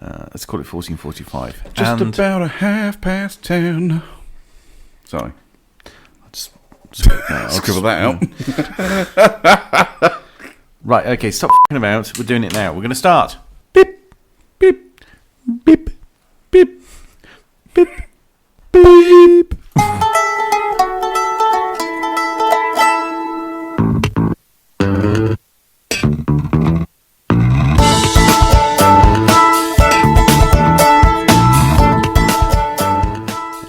Let's call it 1445. Just about a 10:30. Sorry. I'll scribble that out. Right, okay, stop f***ing about. We're doing it now. We're going to start. Beep, beep, beep, beep, beep, beep.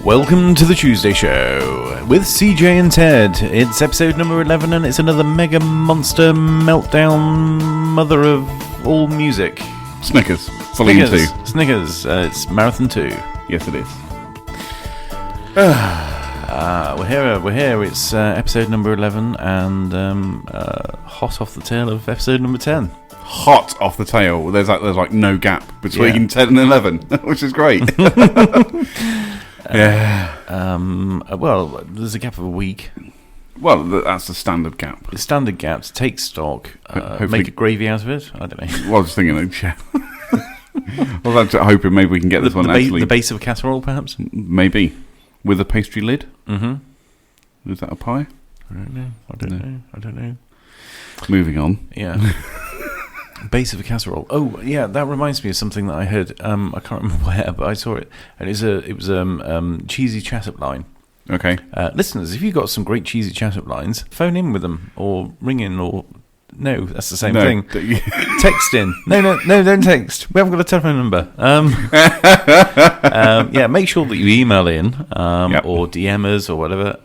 Welcome to the Tuesday Show with CJ and Ted. It's episode number 11 and it's another mega monster meltdown mother of all music. Snickers. Volume 2. Snickers. It's Marathon 2. Yes, it is. We're here. It's episode number 11 and hot off the tail of episode number 10. Hot off the tail. There's like no gap between 10 and 11, which is great. Yeah. Well, there's a gap of a week. Well, that's the standard gap. The standard gap to take stock, make a gravy out of it. I don't know. Well, I was thinking, yeah. I was hoping maybe we can get this one actually. The base of a casserole, perhaps. Maybe with a pastry lid. Mm-hmm. Is that a pie? I don't know. Moving on. Yeah. Base of a casserole. Oh, yeah, that reminds me of something that I heard. I can't remember where, but I saw it, and it was cheesy chat-up line. Okay. Listeners, if you've got some great cheesy chat-up lines, phone in with them, or ring in, or no, that's the same thing. Text in. No, don't text. We haven't got a telephone number. Yeah, make sure that you email in, or DM us, or whatever.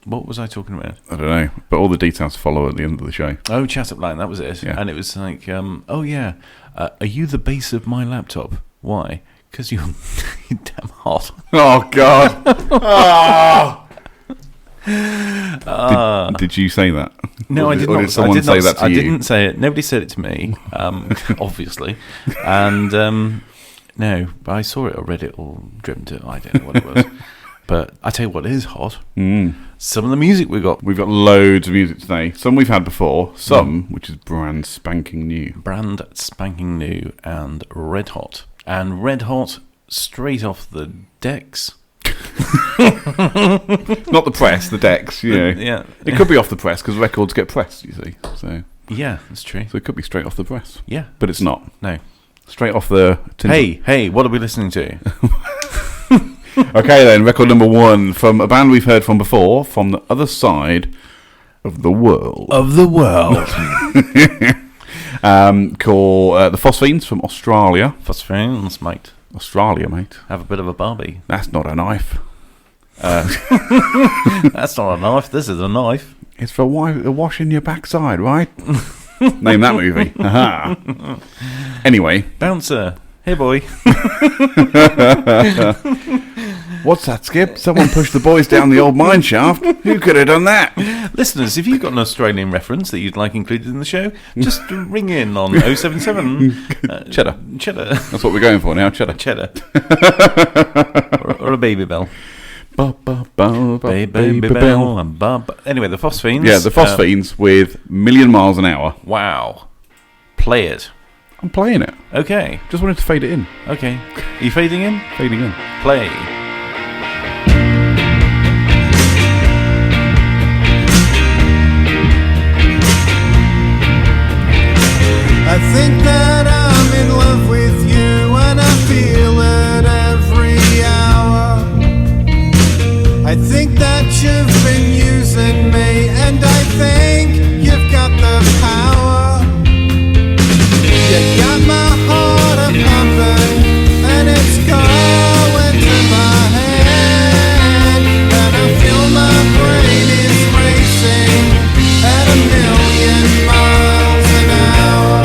What was I talking about? I don't know, but all the details follow at the end of the show. Oh, chat-up line, that was it. Yeah. And it was like, are you the base of my laptop? Why? Because you're damn hot. Oh, God. Did you say that? No, I did not. Or did someone say that to you? I didn't say it. Nobody said it to me, obviously. And, no, but I saw it or read it or dreamt it. I don't know what it was. But I tell you what is hot. Some of the music we've got. We've got loads of music today. Some we've had before. Some, which is brand spanking new. Brand spanking new and red hot. And red hot straight off the decks. Not the press, the decks. Yeah. It could be off the press because records get pressed, you see. So yeah, that's true. So it could be straight off the press. Yeah. But it's not. No. Straight off the... Hey, what are we listening to? Okay then, record number 1 from a band we've heard from before, from the other side of the world. Called the Phosphenes from Australia. Phosphenes, mate. Australia, mate. Have a bit of a barbie. That's not a knife. That's not a knife, this is a knife. It's for washing your backside, right? Name that movie. Aha. Anyway. Bouncer. Hey, boy. What's that, Skip? Someone pushed the boys down the old mine shaft. Who could have done that? Listeners, if you've got an Australian reference that you'd like included in the show, just ring in on 077... Cheddar. That's what we're going for now, cheddar. or a baby bell. Baby bell. Anyway, the Phosphenes. Yeah, the Phosphenes with Million Miles an Hour. Wow. Play it. I'm playing it. Okay. Just wanted to fade it in. Okay. Are you fading in? Fading in. Play. I think that I'm in love with you and I feel it every hour. I think that you've been using me and I think you've got the power. You got my heart a pumping and it's going to my head, and I feel my brain is racing at 1,000,000 miles an hour.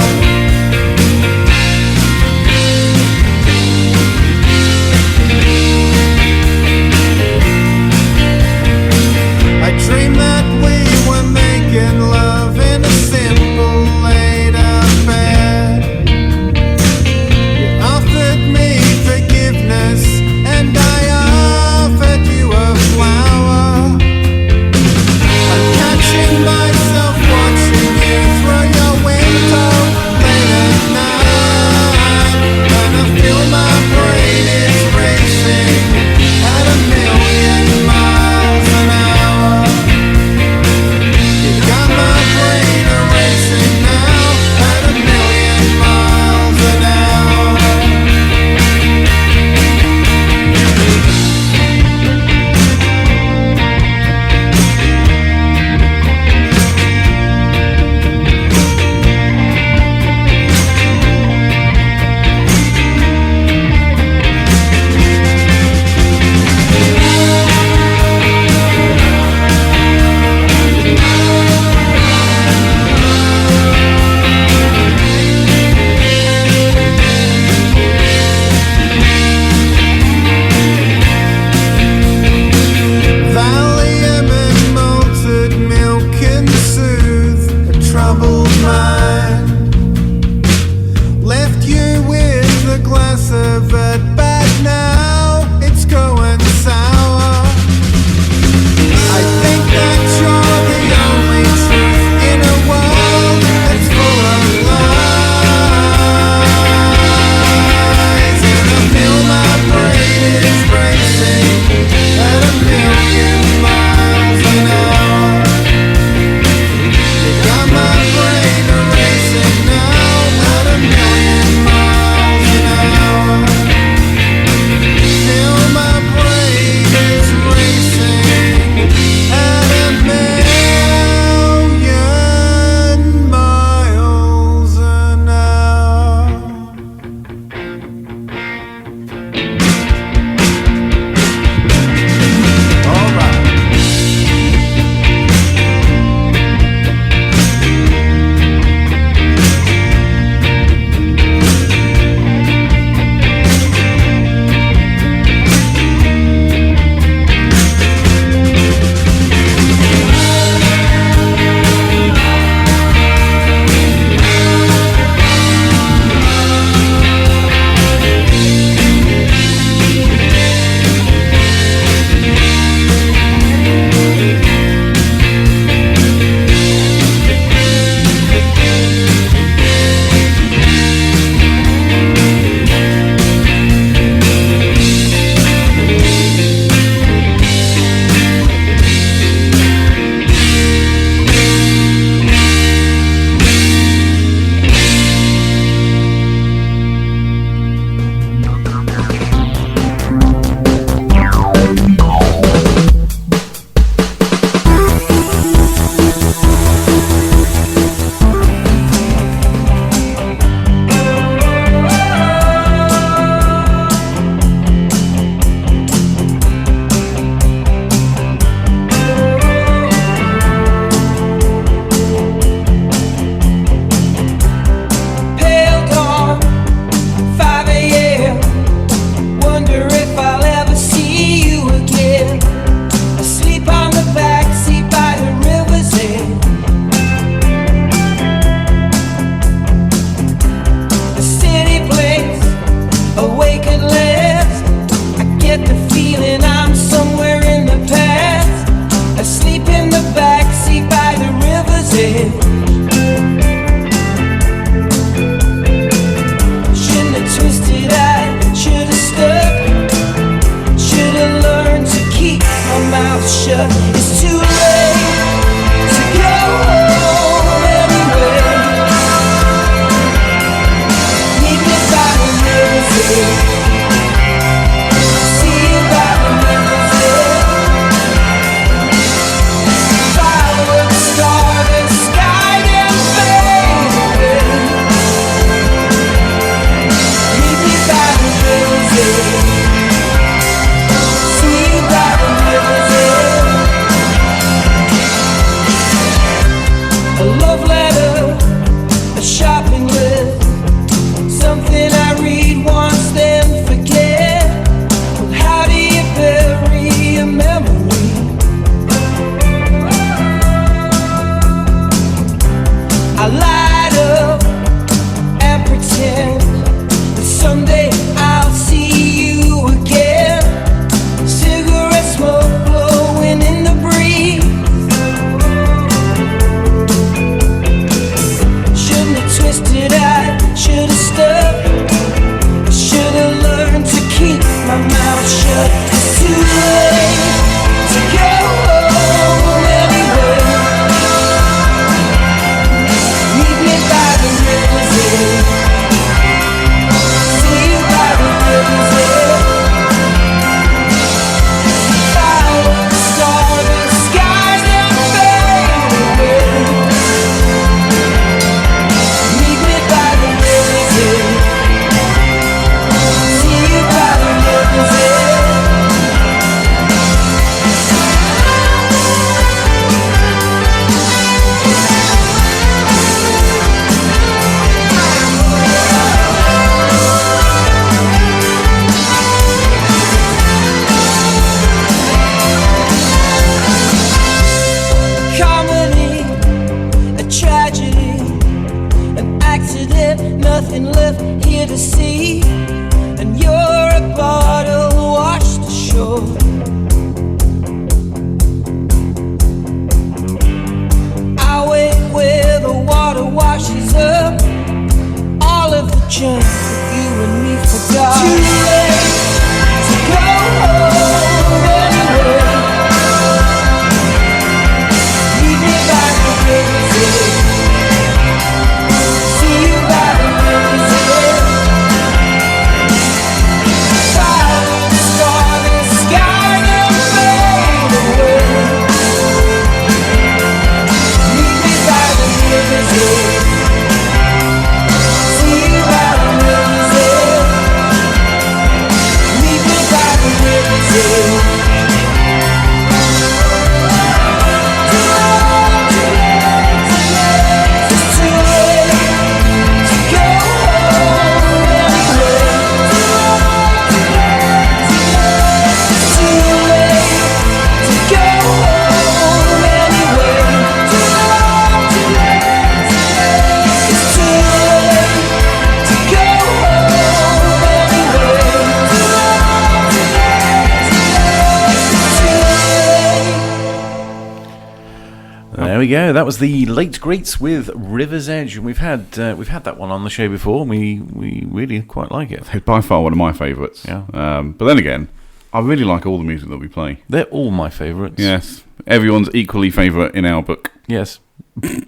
There we go. That was the Late Greats with River's Edge, and we've had that one on the show before, and we really quite like it. It's by far one of my favourites. Yeah. But then again, I really like all the music that we play. They're all my favourites. Yes. Everyone's equally favourite in our book. Yes. And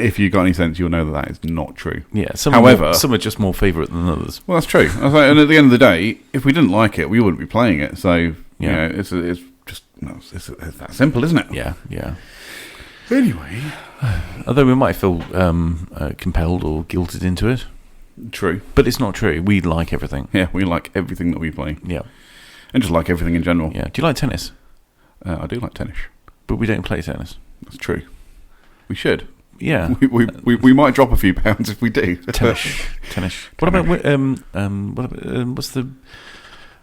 if you've got any sense, you'll know that is not true. Yeah. Some are just more favourite than others. Well, that's true. I was like, and at the end of the day, if we didn't like it, we wouldn't be playing it. So, Yeah. it's that simple, isn't it? Yeah. Yeah. Anyway. Although we might feel compelled or guilted into it. True. But it's not true. We like everything. Yeah, we like everything that we play. Yeah. And just like everything in general. Yeah. Do you like tennis? I do like tennis. But we don't play tennis. That's true. We should. Yeah. We might drop a few pounds if we do. Tennis. What about what's the?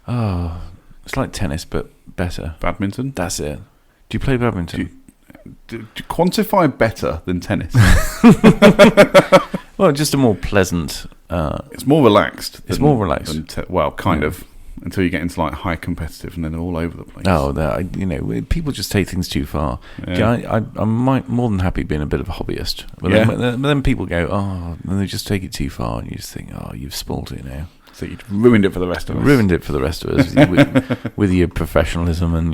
Oh, it's like tennis but better. Badminton. That's it. Do you play badminton? Do you quantify better than tennis? Well, just a more pleasant. It's more relaxed. It's more relaxed. Kind of. Until you get into like high competitive, and then they're all over the place. Oh, people just take things too far. Yeah. I'm more than happy being a bit of a hobbyist. But then people go, oh, and they just take it too far, and you just think, oh, you've spoilt it now. So you've ruined it for the rest of us. Ruined it for the rest of us with your professionalism and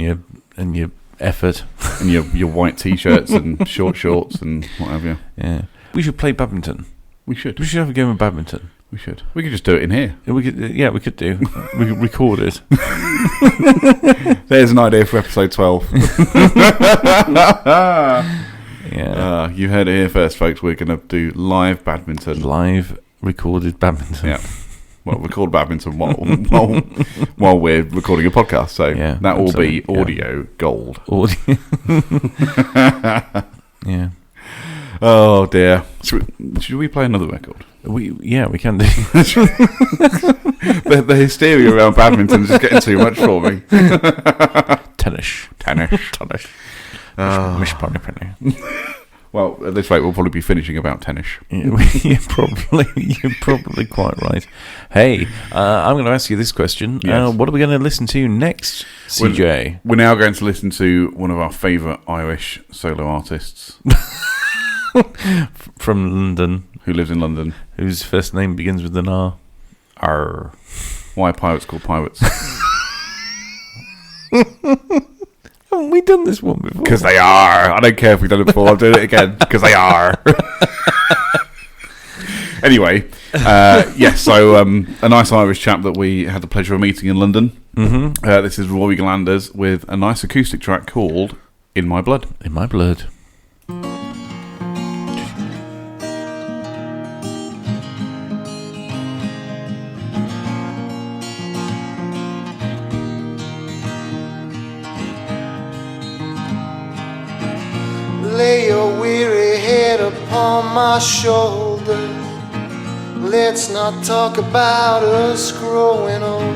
your effort and your white t-shirts and short shorts and what have you. Yeah, we should play badminton. We should have a game of badminton. We should. We could just do it in here. We could do. We could record it. There's an idea for episode 12. Yeah. You heard it here first, folks. We're going to do live badminton. Live recorded badminton. Yeah. Well, record badminton while we're recording a podcast. So that will be audio gold. Audio. Yeah. Oh dear. Should we play another record? We can do. The hysteria around badminton is just getting too much for me. Tennis. Well, at this rate, we'll probably be finishing about tennis. You're probably quite right. Hey, I'm going to ask you this question. Yes. What are we going to listen to next, CJ? We're now going to listen to one of our favourite Irish solo artists. From London. Who lives in London. Whose first name begins with an R. R. Why are pirates called pirates? Haven't we done this one before? Because they are. I don't care if we've done it before. I'm doing it again. Because they are. Anyway. Yes, so a nice Irish chap that we had the pleasure of meeting in London. Mm-hmm. This is Rory Glanders with a nice acoustic track called In My Blood. In My Blood. Lay your weary head upon my shoulder. Let's not talk about us growing old.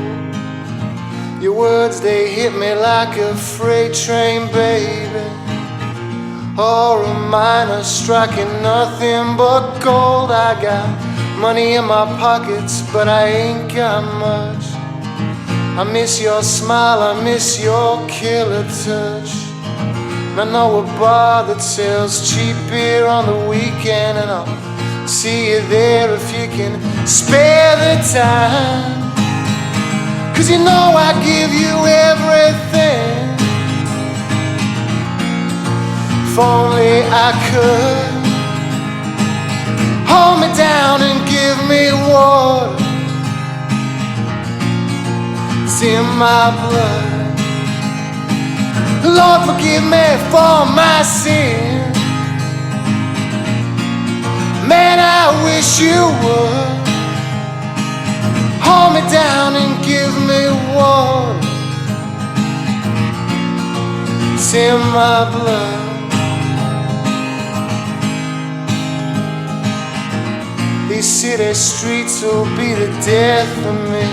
Your words, they hit me like a freight train, baby, or a miner striking nothing but gold. I got money in my pockets, but I ain't got much. I miss your smile, I miss your killer touch. I know a bar that sells cheap beer on the weekend, and I'll see you there if you can spare the time. 'Cause you know I give you everything. If only I could hold me down and give me water. It's in my blood. Lord, forgive me for my sin. Man, I wish you would hold me down and give me water. It's in my blood. These city streets will be the death of me.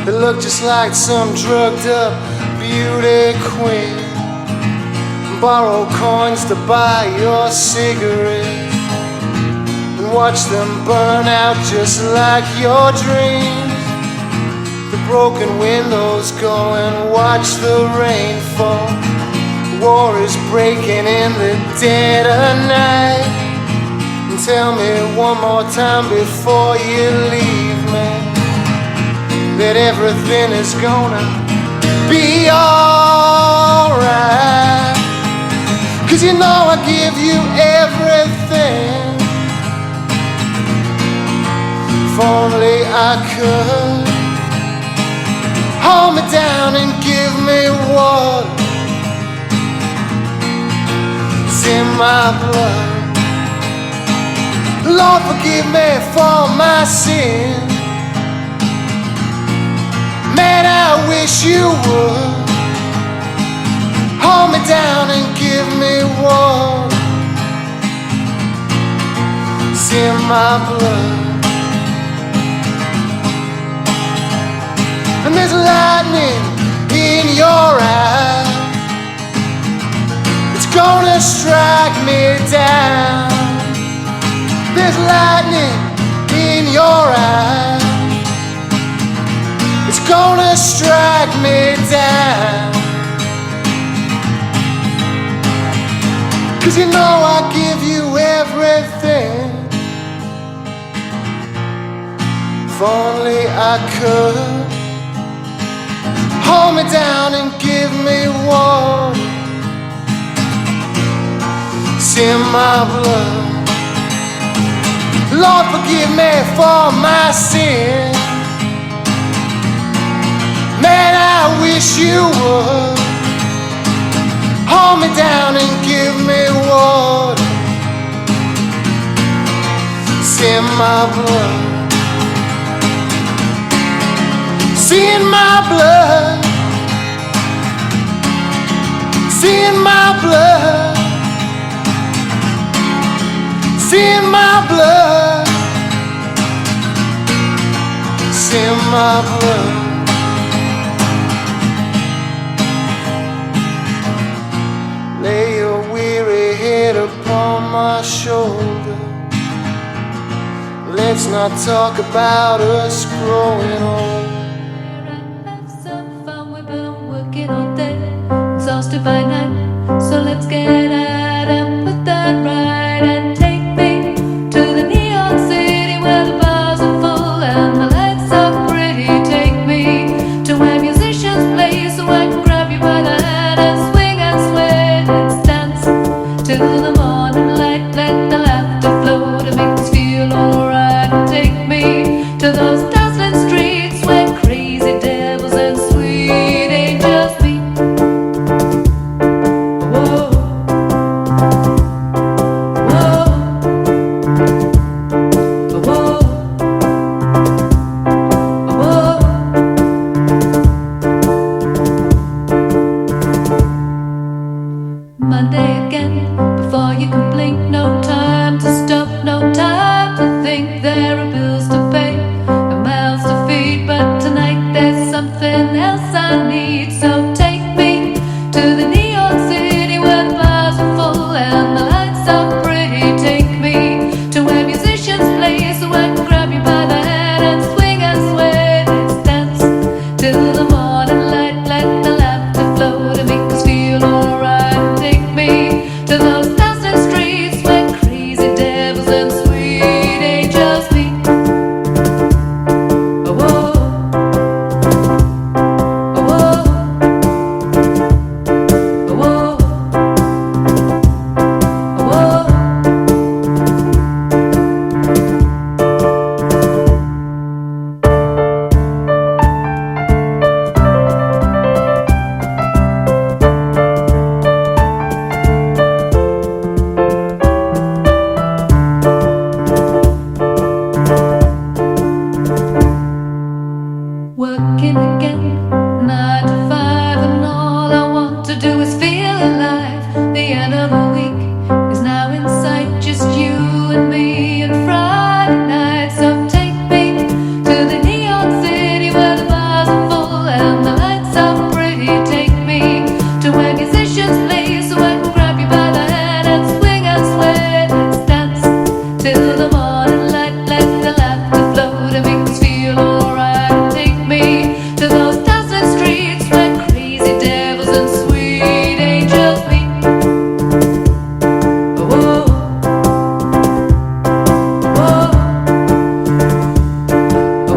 They look just like some drugged up beauty queen. Borrow coins to buy your cigarettes and watch them burn out just like your dreams. The broken windows go and watch the rain fall. war is breaking in the dead of night. And tell me one more time before you leave me that everything is gonna be alright. 'Cause you know I give you everything. If only I could hold me down and give me water. It's in my blood. Lord, forgive me for my sin. Man, I wish you would hold me down and give me water. It's in my blood. And there's lightning in your eye. It's gonna strike me down. There's lightning in your eye. It's gonna strike me down. 'Cause you know I give you everything. If only I could hold me down and give me water. It's in my blood. Lord, forgive me for my sin. Man, I wish you would hold me down and give me water. It's in my blood. It's in my blood. It's in my blood. It's in my blood. It's in my blood. Lay your weary head upon my shoulder. Let's not talk about us growing old. Have some fun, we've been working all day, exhausted by night. So let's get out and put that right and take me to the neon city where the bars are full and the lights are pretty. Take me to where musicians play so I can grab you by the hand and swing and sway. Let's dance till the morning light. Let the laughter flow to make us feel alright. Take me to those dazzling streets where crazy devils and sweet angels meet.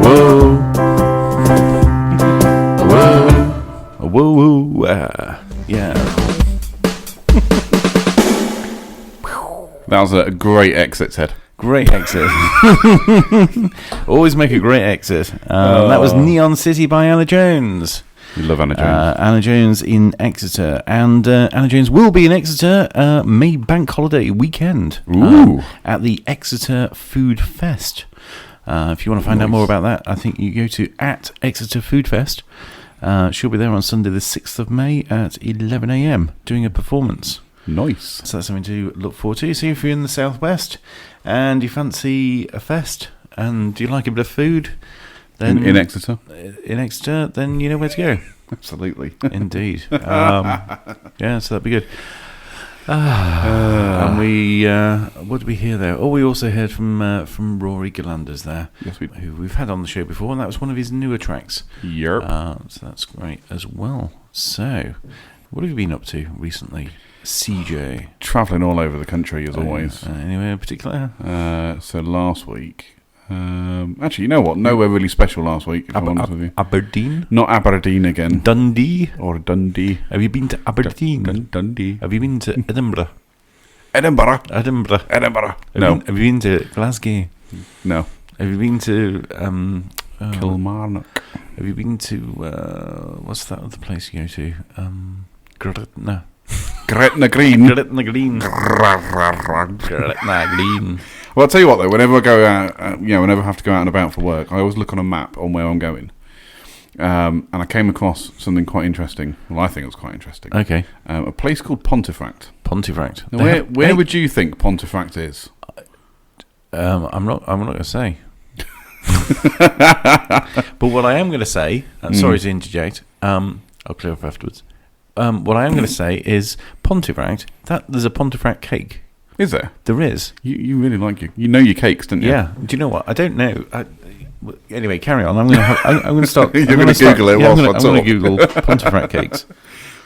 Whoa. Whoa. Yeah. That was a great exit, Ted. Great exit. Always make a great exit. That was Neon City by Anna Jones. We love Anna Jones. Anna Jones in Exeter. And Anna Jones will be in Exeter May Bank Holiday weekend at the Exeter Food Fest. If you want to find out more about that, I think you go to @Exeter Food Fest. She'll be there on Sunday the 6th of May at 11 a.m. doing a performance. Nice. So that's something to look forward to. So if you're in the southwest and you fancy a fest and you like a bit of food, then in Exeter, then you know where to go. Absolutely, indeed. Yeah, so that'd be good. And we, what did we hear there? Oh, we also heard from Rory Galanders there. Yes, who we've had on the show before, and that was one of his newer tracks. Yep. So that's great as well. So, what have you been up to recently, CJ? Travelling all over the country as always. Anywhere in particular? So last week, actually, you know what? Nowhere really special last week. If I'm honest with you. Aberdeen? Not Aberdeen again. Dundee? Or Dundee. Have you been to Aberdeen? Dundee. Have you been to Edinburgh? Edinburgh. No. Have you been to Glasgow? No. Have you been to Kilmarnock? Have you been to what's that other place you go to? Gretna. Gretna Green. Gretna Green. Gretna Green. Well, I'll tell you what though. Whenever I go out, whenever I have to go out and about for work, I always look on a map on where I'm going. And I came across something quite interesting. Well, I think it was quite interesting. Okay. A place called Pontefract. Pontefract. Now, where would you think Pontefract is? I'm not going to say. But what I am going to say, sorry to interject. I'll clear up afterwards. What I am going to say is Pontefract. There's a Pontefract cake. Is there? There is. You really like your your cakes, don't you? Yeah. Do you know what? I don't know. Anyway, carry on. I'm going to start. You're going to Google it. I'm going to Google Pontefract cakes.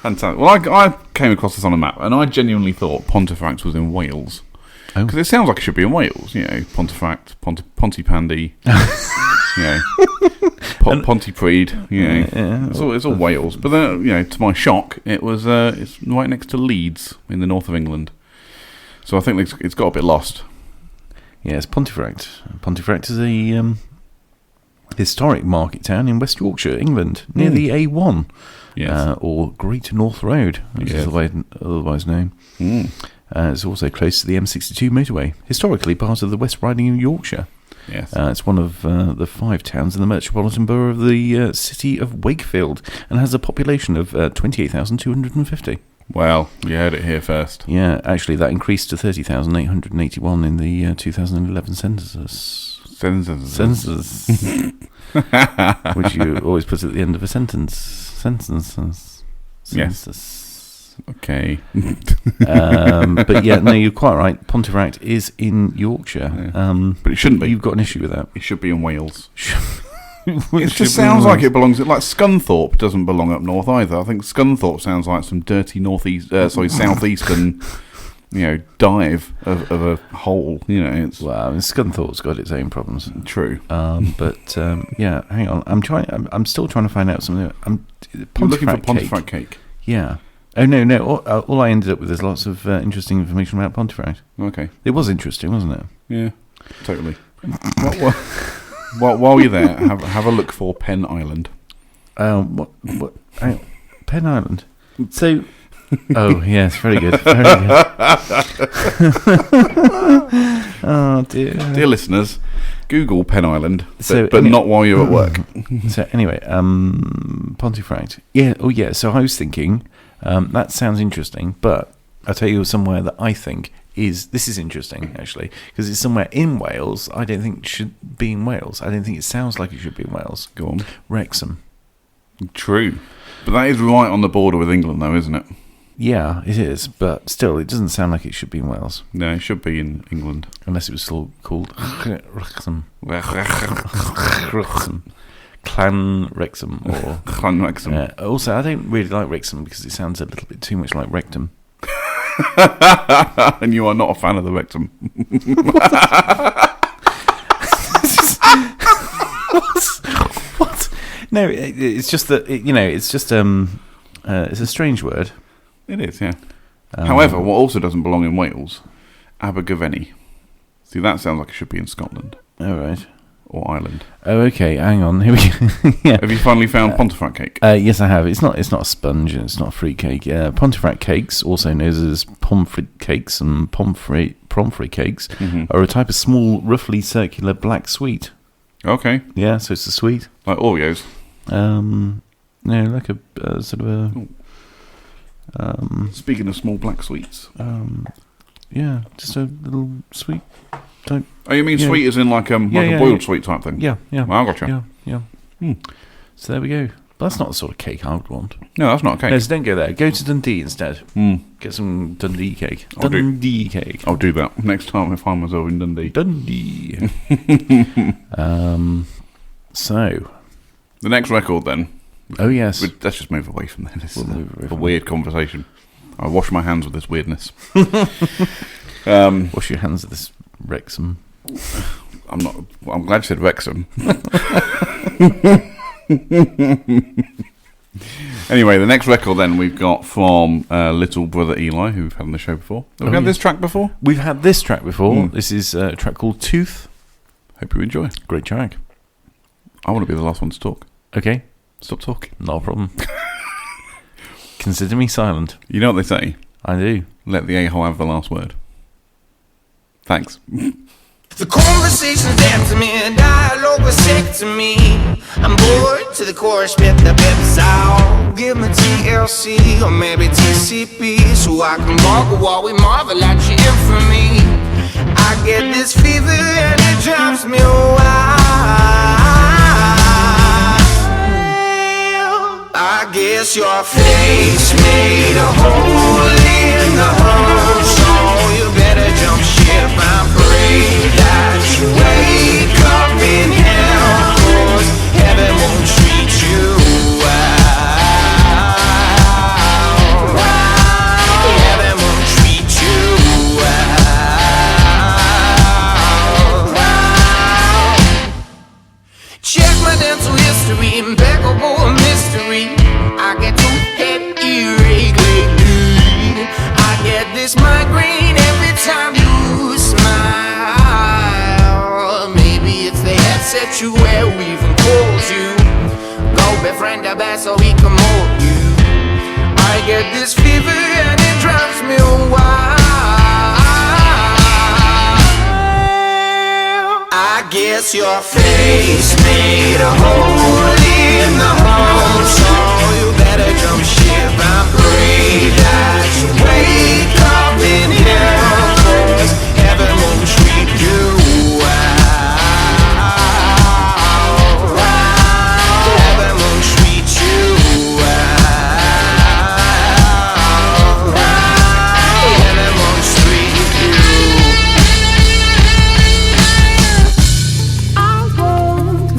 Fantastic. Well, I came across this on a map, and I genuinely thought Pontefract was in Wales. Because it sounds like it should be in Wales, Pontefract, Pontypandy, Pontypridd, it's all Wales. But then, to my shock, it's right next to Leeds in the north of England. So I think it's got a bit lost. Yes, Pontefract. Pontefract is a historic market town in West Yorkshire, England, near the A1, or Great North Road, which is otherwise known. It's also close to the M62 motorway, historically part of the West Riding of Yorkshire. Yes. It's one of the 5 towns in the metropolitan borough of the city of Wakefield and has a population of 28,250. Well, you heard it here first. Yeah, actually that increased to 30,881 in the 2011 census. Which you always put at the end of a sentence. Census. Yes. Okay. But yeah, no, you're quite right. Pontefract is in Yorkshire. But it shouldn't be. You've got an issue with that. It should be in Wales. It just sounds like it belongs. Like Scunthorpe doesn't belong up north either. I think Scunthorpe sounds like some dirty southeastern, dive of a hole. Well, Scunthorpe's got its own problems. True. But hang on. I'm still trying to find out something. You're looking for Pontefract cake. Yeah. Oh no! All I ended up with is lots of interesting information about Pontefract. Okay. It was interesting, wasn't it? Yeah, totally. While you're there, have a look for Pen Island. What? Pen Island. So. Oh yes, very good. Very good. Oh dear. Dear listeners, Google Pen Island, but anyway, not while you're at work. So anyway, Pontefract. Yeah. Oh yeah. So I was thinking. That sounds interesting, but I'll tell you somewhere that I think this is interesting, actually, because it's somewhere in Wales. I don't think it should be in Wales. I don't think it sounds like it should be in Wales. Go on. Wrexham. True. But that is right on the border with England, though, isn't it? Yeah, it is, but still, it doesn't sound like it should be in Wales. No, it should be in England. Unless it was still called Wrexham. Wrexham. Clan Wrexham or Clan Wrexham. Also, I don't really like Wrexham because it sounds a little bit too much like rectum. And you are not a fan of the rectum. No, it's just that it's just it's a strange word. It is, yeah. However, what also doesn't belong in Wales, Abergavenny. See, that sounds like it should be in Scotland. Oh, right. Or Ireland. Oh, okay. Hang on. Here we go. Yeah. Have you finally found Pontefract cake? Yes, I have. It's not a sponge and it's not a fruit cake. Pontefract cakes, also known as pomfret cakes and pomfret cakes, are a type of small, roughly circular black sweet. Okay. Yeah, so it's a sweet. Like Oreos? No, like a sort of a... Speaking of small black sweets. Yeah, just a little sweet type. Oh, you mean sweet as in like a boiled sweet type thing? Yeah. Well, I gotcha. Yeah. So there we go. But that's not the sort of cake I would want. No, that's not a cake. No, so don't go there. Go to Dundee instead. Get some Dundee cake. Dundee cake. I'll do that next time I find myself in Dundee. Dundee. So. The next record then. Oh, yes. Let's just move away from that. This is a from weird conversation. I wash my hands with this weirdness. Wash your hands of this Wrexham. I'm glad you said Wrexham. Anyway, the next record then we've got from Little Brother Eli, who we've had on the show before. Have we had this track before? We've had this track before. This is a track called Tooth. Hope you enjoy. Great track. I want to be the last one to talk. Okay. Stop talking. Not a problem. Consider me silent. You know what they say? I do. Let the a-hole have the last word. Thanks. The conversation's empty me, dialogue was sick to me. I'm bored to the core, spit the pips out. Give me TLC or maybe TCP, so I can walk while we marvel at your infamy. I get this fever and it drives me wild. I guess your face made a hole in the hole, so you better jump ship. I pray that you wake up in hell, 'cause heaven won't treat you well. Heaven won't treat you well. Check my dental history, impeccable mystery. I get tooth-head earache lately. I get this migraine every time you smile. Maybe it's the headset you wear, we even calls you. Go befriend a bear so he can mold you. I get this fever and it drives me wild. I guess your face made a hole in the hole, so you better jump ship. I pray that you wake up in hell, 'cause heaven won't treat you well. Heaven won't treat you well. Heaven won't treat you. I won't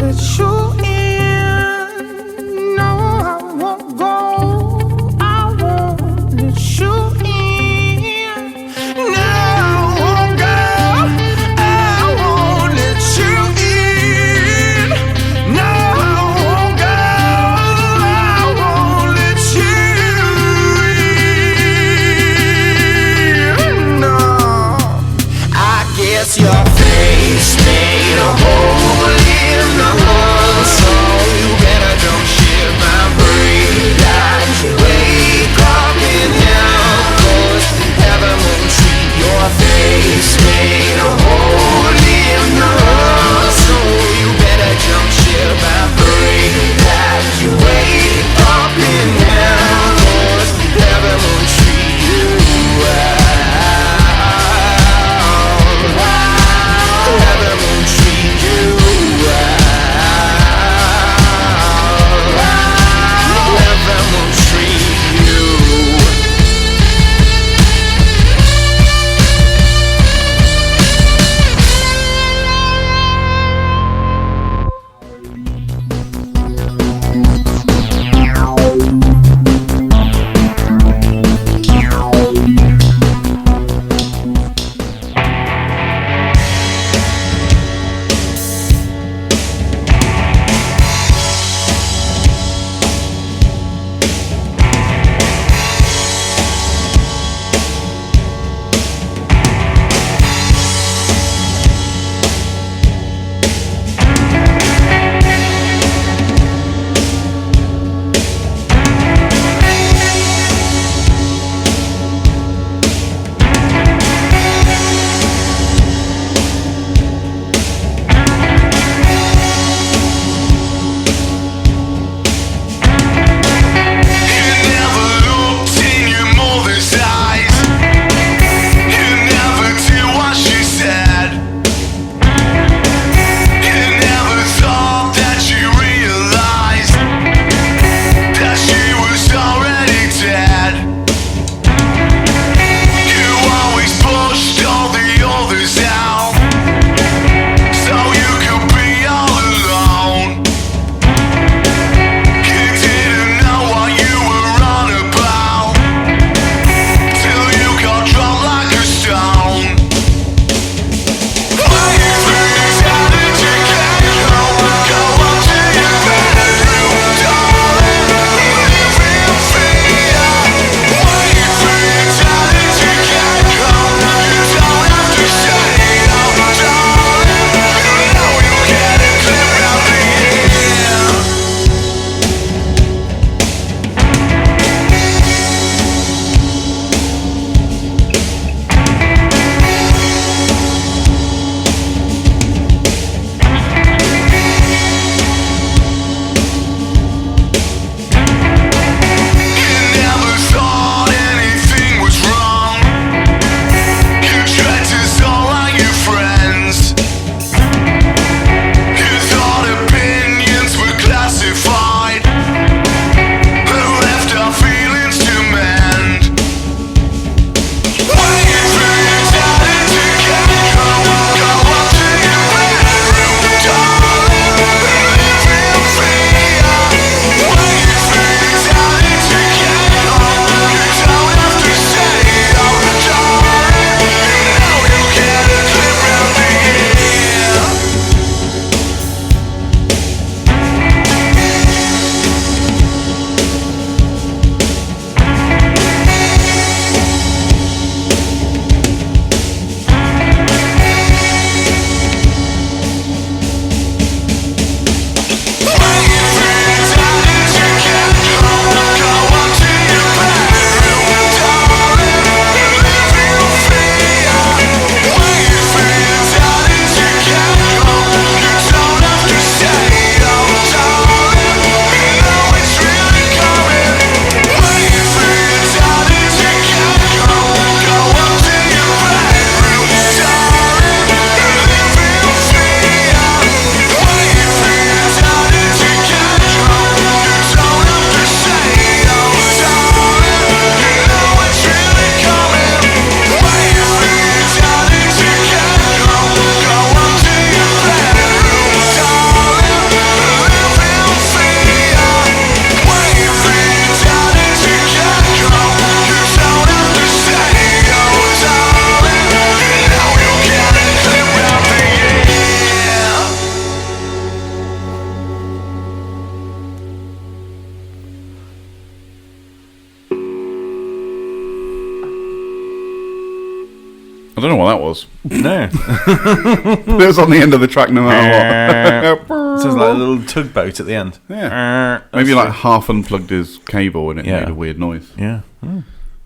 don't know what that was. No. It was on the end of the track no matter what. Sounds like a little tugboat at the end. Yeah. Maybe like half unplugged his cable and it made a weird noise. Yeah.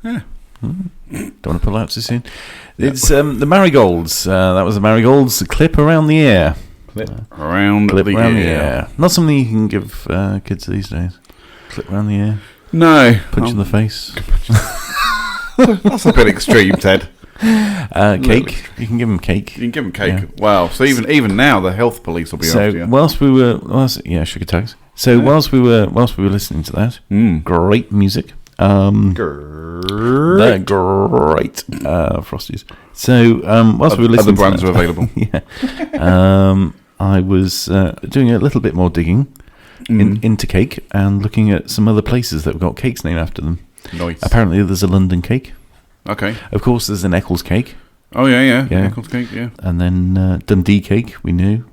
Yeah. Don't want to pull out too soon. It's the Marigolds. That was the Marigolds. Clip around the ear. Clip around the ear. Not something you can give kids these days. Clip around the ear. No. Punch in the face. That's a bit extreme, Ted. Cake. You can give them cake. You can give them cake. Yeah. Wow. So even now, the health police will be after you. Whilst we were, sugar tags. So whilst we were listening to that, great music. They're great Frosties. So whilst we were listening, other brands are available. I was doing a little bit more digging into cake and looking at some other places that have got cakes named after them. Nice. Apparently, there's a London cake. Okay. Of course, there's an Eccles cake. Oh yeah. Eccles cake, yeah. And then Dundee cake, we knew.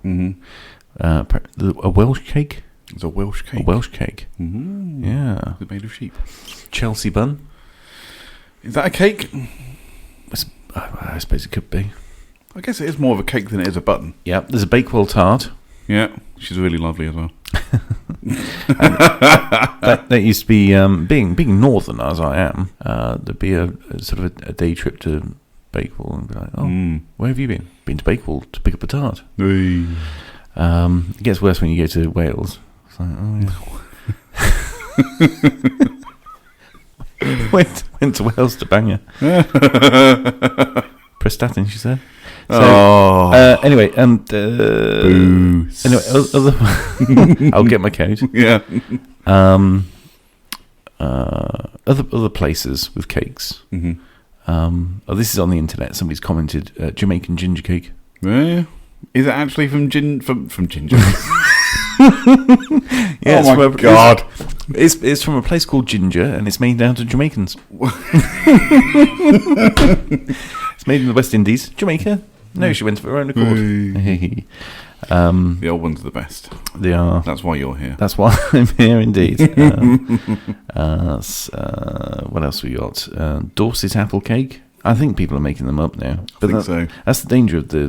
A Welsh cake. It's a Welsh cake. A Welsh cake. Mm-hmm. Yeah. Is it made of sheep? Chelsea bun. Is that a cake? I suppose it could be. I guess it is more of a cake than it is a button. Yeah. There's a Bakewell tart. Yeah. She's really lovely as well. that used to be being northern as I am. There'd be a sort of a day trip to Bakewell and be like, where have you been? Been to Bakewell to pick up a tart. It gets worse when you go to Wales. It's like, went to Wales to bang her. Prestatyn, she said. So, anyway, I'll get my code. Yeah. Other places with cakes. This is on the internet. Somebody's commented Jamaican ginger cake. Yeah. Is it actually from ginger? Yeah, oh my God! It's from a place called Ginger, and it's made down to Jamaicans. It's made in the West Indies, Jamaica. No, she went of her own accord. The old ones are the best. They are. That's why you're here. That's why I'm here, indeed. What else we got? Dorset apple cake. I think people are making them up now. But I think so. That's the danger of the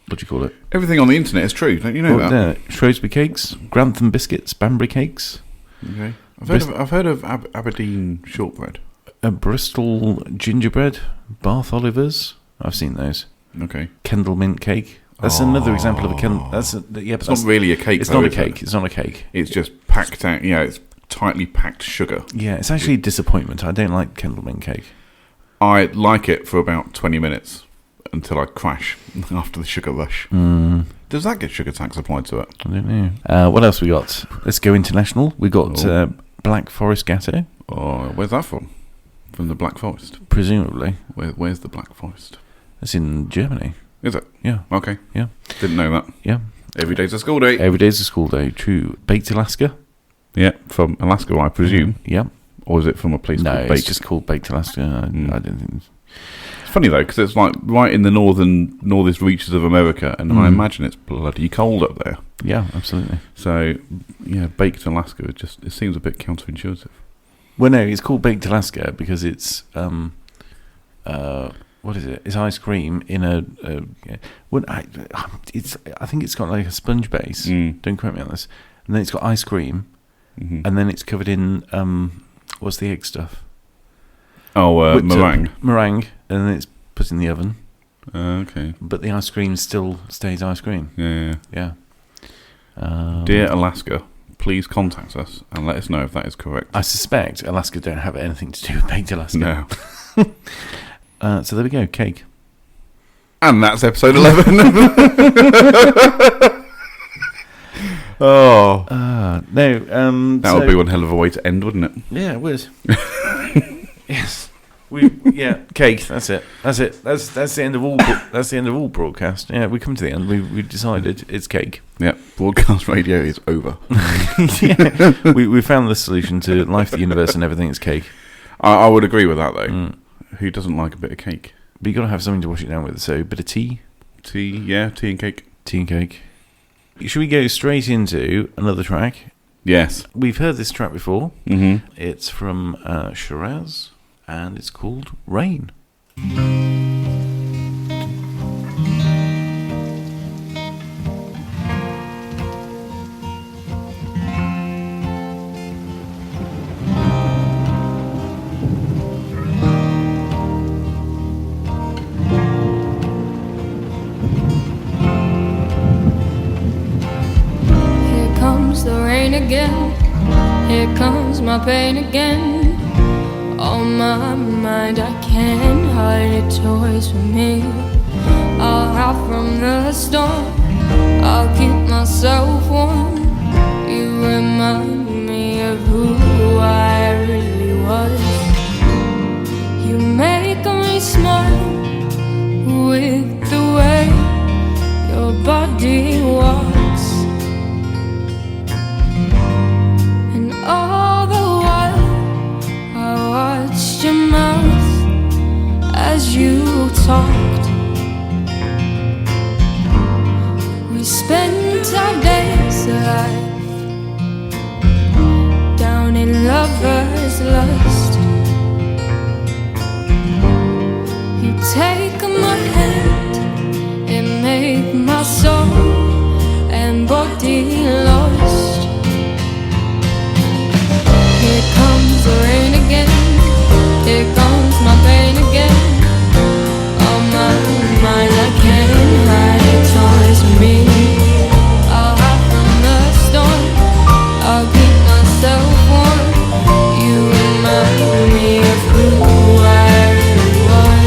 what do you call it? Everything on the internet is true. Don't you know that? Shrewsbury cakes, Grantham biscuits, Banbury cakes. Okay. I've heard of Aberdeen shortbread. Bristol gingerbread, Bath Olivers. I've seen those. Okay. Kendal mint cake. That's another example of a Kendal. It's not really a cake. It's not a cake. It's not a cake. It's just packed out. Yeah, it's tightly packed sugar. Yeah, it's actually a disappointment. I don't like Kendal mint cake. I like it for about 20 minutes until I crash after the sugar rush. Does that get sugar tax applied to it? I don't know. What else we got? Let's go international. We got Black Forest Gatto. Oh, where's that from? From the Black Forest? Presumably. Where's the Black Forest? It's in Germany. Is it? Yeah. Okay. Yeah. Didn't know that. Yeah. Every day's a school day. Every day's a school day. True. Baked Alaska. Yeah, from Alaska, I presume. Yeah. Or is it from a place called Baked? No, it's just called Baked Alaska. I don't think... It's funny, though, because it's like right in the northern reaches of America, and I imagine it's bloody cold up there. Yeah, absolutely. So, yeah, Baked Alaska, it seems a bit counterintuitive. Well, no, it's called Baked Alaska because it's... what is it? It's ice cream in a I think it's got like a sponge base. Don't quote me on this. And then it's got ice cream, and then it's covered in what's the egg stuff? Oh, meringue. Meringue, and then it's put in the oven. Okay. But the ice cream still stays ice cream. Yeah. Dear Alaska, please contact us and let us know if that is correct. I suspect Alaska don't have anything to do with Baked Alaska. No. So there we go, cake. And that's episode 11. Oh. No. That would be one hell of a way to end, wouldn't it? Yeah, it would. Yes. Cake. That's it. That's the end of all. That's the end of all broadcast. Yeah, we come to the end. We decided it's cake. Yeah, broadcast radio is over. Yeah, we found the solution to life, the universe, and everything. It's cake. I would agree with that, though. Who doesn't like a bit of cake? But you got to have something to wash it down with. So a bit of tea. Tea and cake. Tea and cake. Should we go straight into another track? Yes. We've heard this track before. It's from Shiraz, and it's called Rain. again. Here comes my pain again. On my mind, I can't hide it, toys for me. I'll hide from the storm, I'll keep myself warm. You remind me of who I really was. You make me smile with the way your body walks, and all the while I watched your mouth as you talked. We spent our days alive down in lover's lust. You take my hand and make my soul and body lost. Here comes the rain again. Here comes my pain again. On my mind, I can't hide it, toys for me. I'll hide from the storm, I'll keep myself warm. You remind me of who I really was.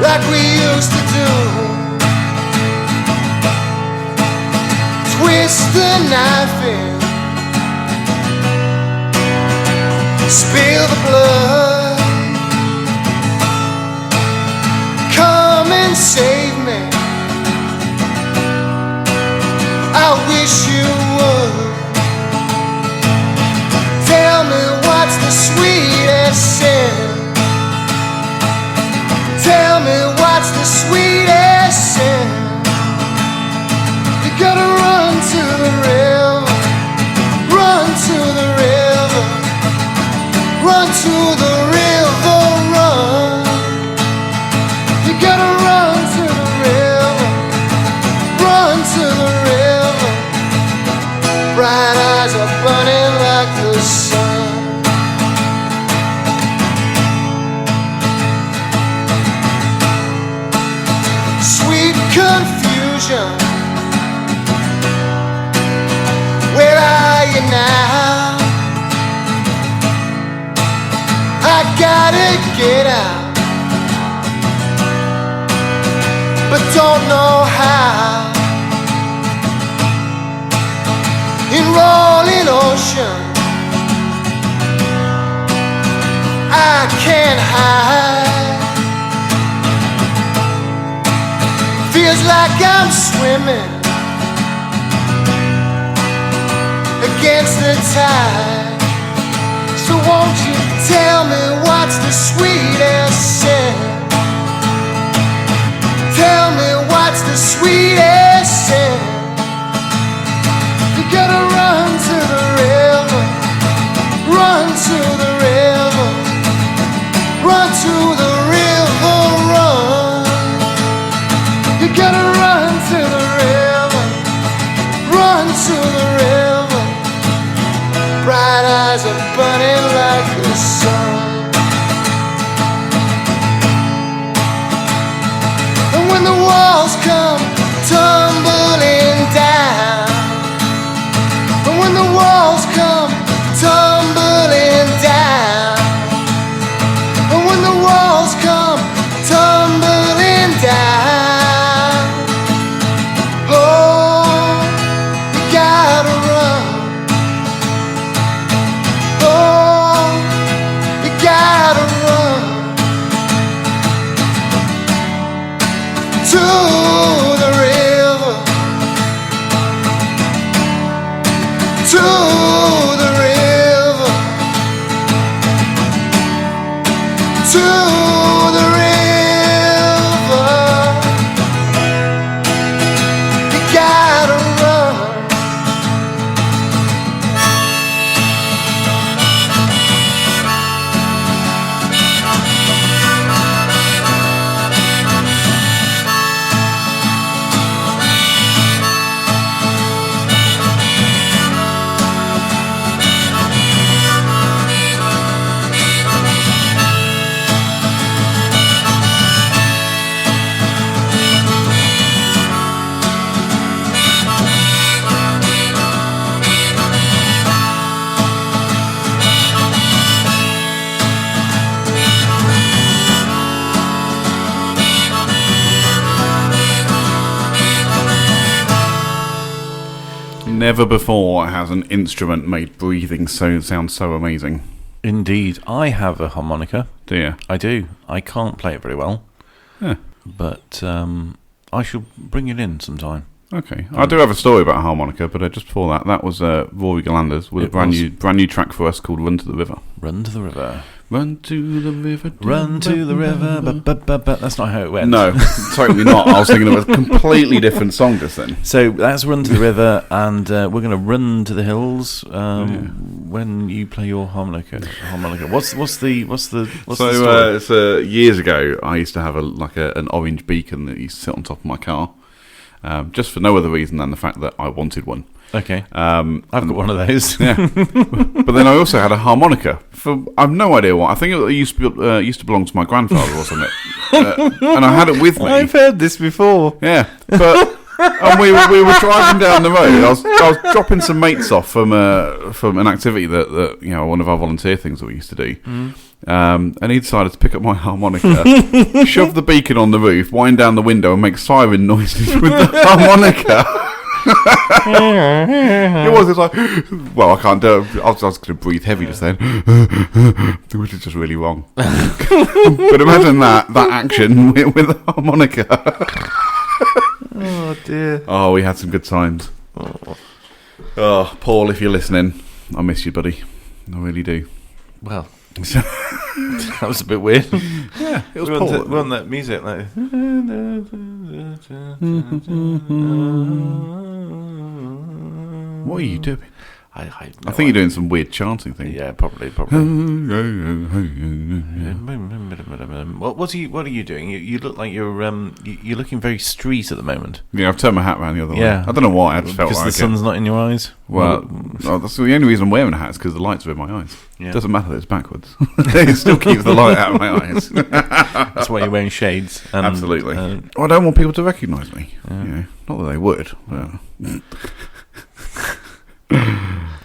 like we used to do. Twist the knife in, spill the blood. Come and save me, I wish you would. Tell me what's the sweetest sin. Tell me what's the sweetest sin. confusion. Where are you now? I gotta get out, but don't know how. In rolling ocean, I can't hide. Feels like I'm swimming against the tide. So won't you tell me what's the sweetest sin? Tell me what's the sweetest sin? You gotta run to the river, run to the river, run to the river, run. You gotta run to the river, run to the river. Bright eyes are burning like the sun. And when the walls come tumbling down, and when the walls come tumbling down, and when the walls come tumbling down, oh, you gotta run. Oh, you gotta run to the river, to the river, to the river. You gotta run. Never before has an instrument made breathing sound so amazing. Indeed. I have a harmonica. Do you? I do. I can't play it very well. Yeah. But I shall bring it in sometime. Okay. I do have a story about a harmonica, but just before that was Rory Galanders with a brand new track for us called Run to the River. Run to the river. Run to the river. Run to the river. That's not how it went. No, totally not. I was thinking of a completely different song just then. So that's Run to the River, and we're going to run to the hills when you play your harmonica. What's the story? So years ago, I used to have an orange beacon that used to sit on top of my car, just for no other reason than the fact that I wanted one. Okay. I've got one of those. Yeah. But then I also had a harmonica. I've no idea what. I think it used to belong to my grandfather or something. And I had it with me. I've heard this before. Yeah. But and we were driving down the road. I was dropping some mates off from an activity that one of our volunteer things that we used to do. And he decided to pick up my harmonica, shove the beacon on the roof, wind down the window, and make siren noises with the harmonica. It's like, well, I can't do it. I was going to breathe heavy just then, which is just really wrong. But imagine that action with the harmonica. Oh dear. Oh, we had some good times. Oh, Paul, if you're listening, I miss you, buddy. I really do. Well, that was a bit weird. Yeah, it was Paul. We're on that music like. What are you doing? I think you're doing some weird chanting thing. Yeah, probably. What are you doing? You look like you're looking very street at the moment. Yeah, I've turned my hat around the other way. Yeah. I don't know why. I just felt because like the sun's not in your eyes. Well, that's the only reason I'm wearing a hat is because the lights are in my eyes. Yeah. It doesn't matter that it's backwards. It still keeps the light out of my eyes. That's why you're wearing shades. And, Absolutely. I don't want people to recognise me. Yeah. Not that they would.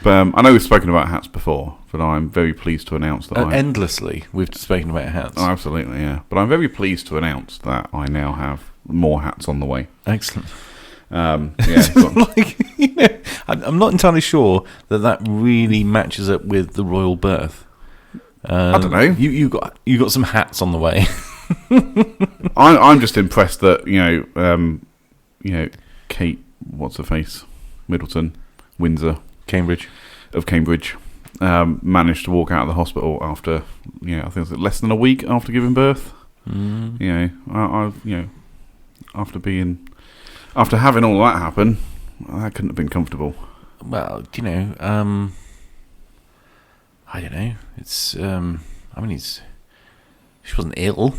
But I know we've spoken about hats before, but I'm very pleased to announce that endlessly we've spoken about hats. Oh, absolutely, yeah. But I'm very pleased to announce that I now have more hats on the way. Excellent. Yeah, I'm not entirely sure that really matches up with the royal birth. I don't know. You got some hats on the way. I'm just impressed that Kate, what's her face, Middleton, Windsor, Cambridge, managed to walk out of the hospital after I think it was less than a week after giving birth. After having all that happen, that couldn't have been comfortable. Well, I don't know. It's she wasn't ill.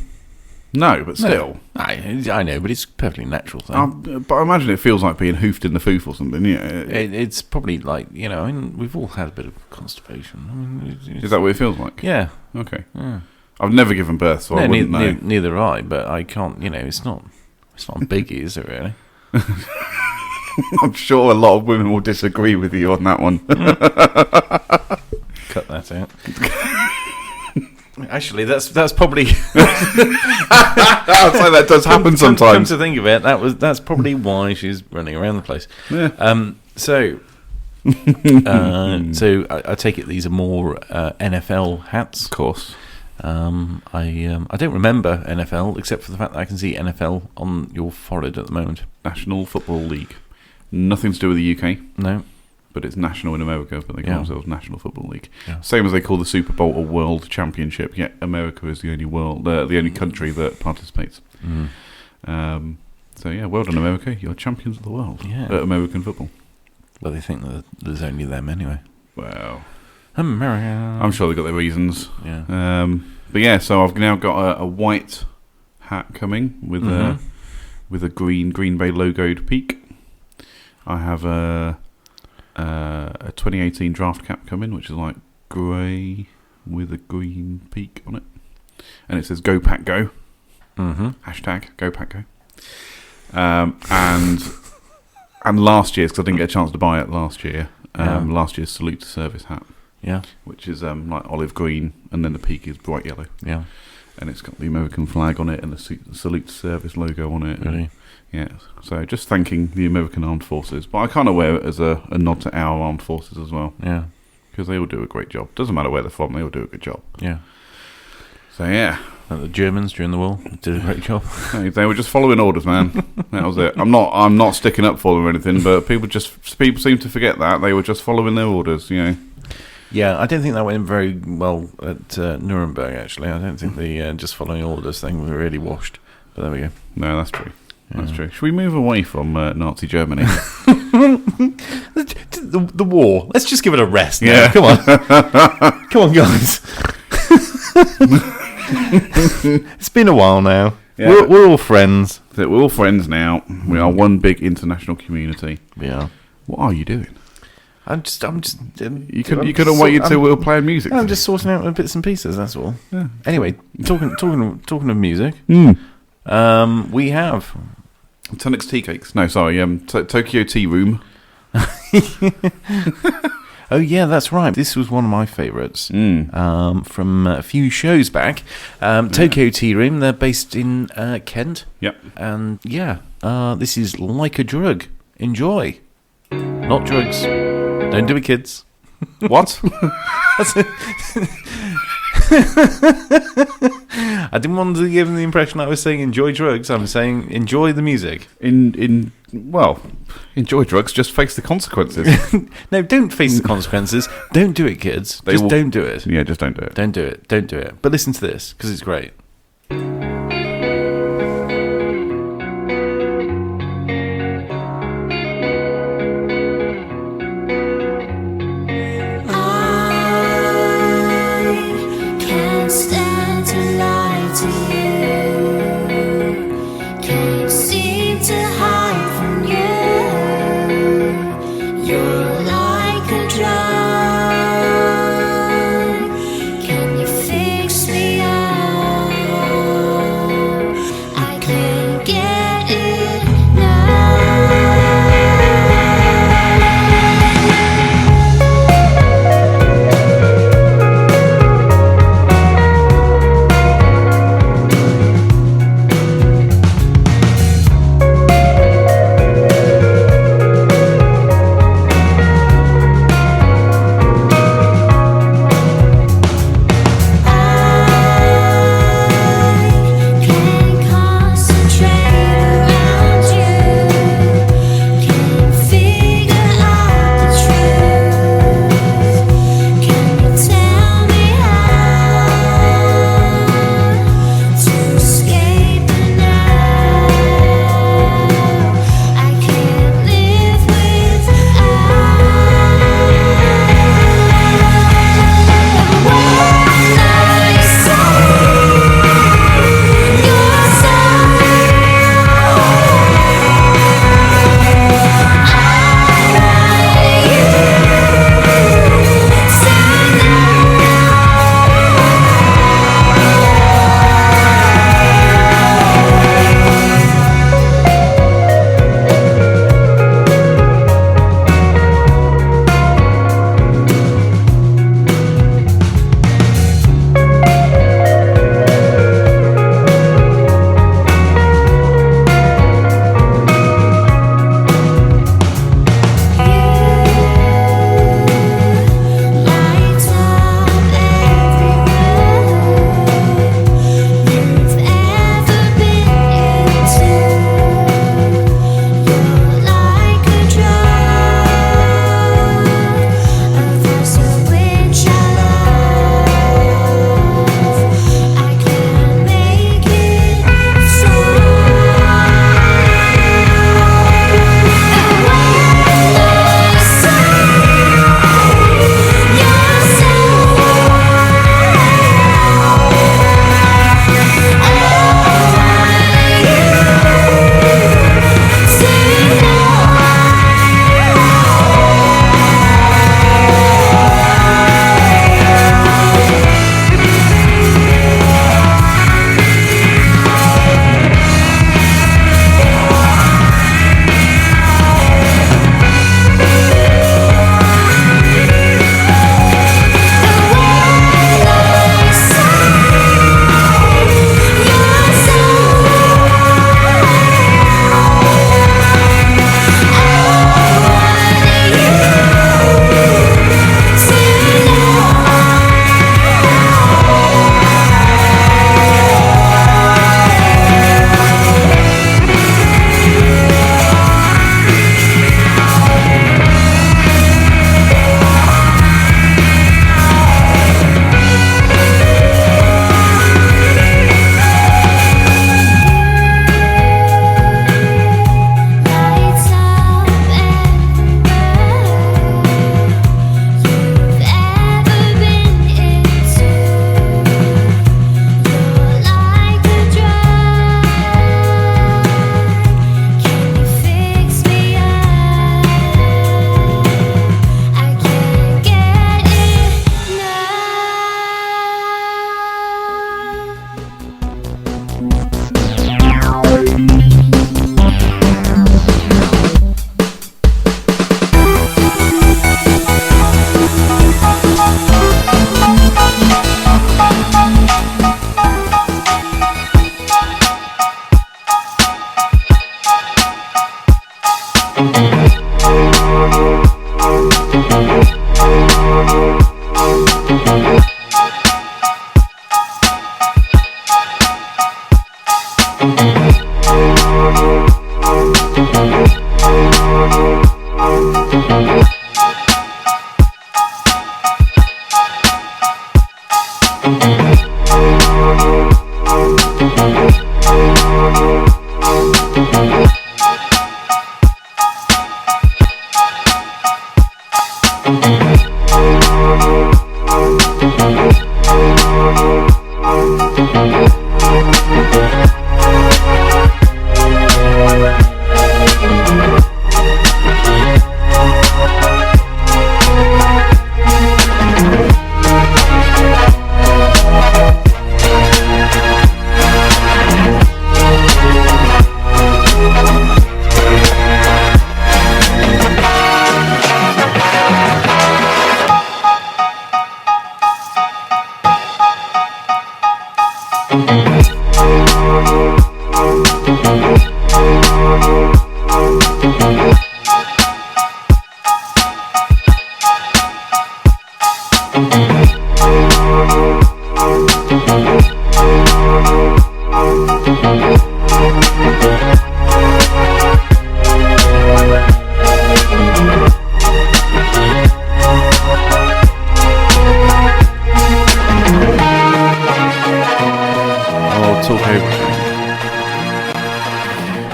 No, but still. No, I know, but it's a perfectly natural thing. But I imagine it feels like being hoofed in the foof or something. Yeah, it's probably like we've all had a bit of constipation. Is that what it feels like? Yeah. Okay. Yeah. I've never given birth, so I wouldn't know. Neither I, but I can't. It's not a biggie, is it really? I'm sure a lot of women will disagree with you on that one. Cut that out. Actually, that's probably. I'd say that does happen sometimes. Come to think of it, that's probably why she's running around the place. Yeah. So I take it these are more NFL hats. Of course. I don't remember NFL except for the fact that I can see NFL on your forehead at the moment. National Football League. Nothing to do with the UK. No. But it's national in America, but they call themselves National Football League. Yeah. Same as they call the Super Bowl a World Championship, yet America is the only country that participates. So yeah, well done America, you're champions of the world at American football. Well, they think that there's only them anyway. Well, America. I'm sure they've got their reasons. Yeah. But yeah, so I've now got a white hat coming with a Green Bay logoed peak. I have a 2018 draft cap coming, which is like grey with a green peak on it, and it says "Go Pack Go." Hashtag Go Pack Go. And last year's, because I didn't get a chance to buy it last year. Last year's Salute to Service hat. Yeah. Which is like olive green, and then the peak is bright yellow. Yeah. And it's got the American flag on it and the Salute to Service logo on it. Really? Yeah, so just thanking the American Armed Forces. But I kind of wear it as a nod to our armed forces as well. Yeah. Because they all do a great job. Doesn't matter where they're from, they all do a good job. Yeah. So, yeah. And the Germans during the war did a great job. They were just following orders, man. That was it. I'm not sticking up for them or anything, but people seem to forget that. They were just following their orders, Yeah, I don't think that went very well at Nuremberg, actually. I don't think the just following orders thing was really washed. But there we go. No, that's true. That's true. Should we move away from Nazi Germany? the war. Let's just give it a rest now. Yeah. Come on. Come on, guys. It's been a while now. Yeah, we're all friends. We're all friends now. We are one big international community. Yeah. What are you doing? I'm just. You couldn't wait until we were playing music. I'm just sorting out bits and pieces. That's all. Yeah. Anyway, talking of music. We have Tunnock's Tea Cakes. No, sorry, Tokyo Tea Room. Oh yeah, that's right. This was one of my favourites from a few shows back. Tokyo Tea Room. They're based in Kent. Yep. And this is Like a Drug. Enjoy. Not drugs. Don't do it, kids. What? I didn't want to give them the impression I was saying enjoy drugs. I'm saying enjoy the music. Enjoy drugs. Just face the consequences. No, don't face the consequences. Don't do it, kids. Don't do it. Yeah, just don't do it. Don't do it. Don't do it. But listen to this because it's great.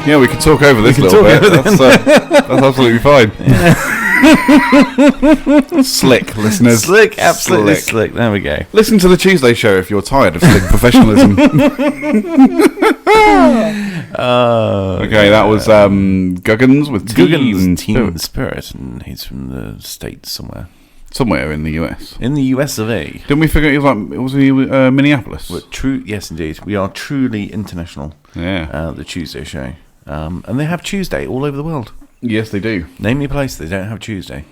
Yeah, we can talk over this a little bit. That's absolutely fine. Slick, listeners. Slick, absolutely slick. There we go. Listen to the Tuesday show if you're tired of slick professionalism. Okay, that was Guggins with Teen Spirit, and he's from the States somewhere. Somewhere in the US. In the US of A. Didn't we figure was he Minneapolis? Yes, indeed. We are truly international. Yeah. The Tuesday show. And they have Tuesday all over the world. Yes, they do. Name me a place they don't have Tuesday.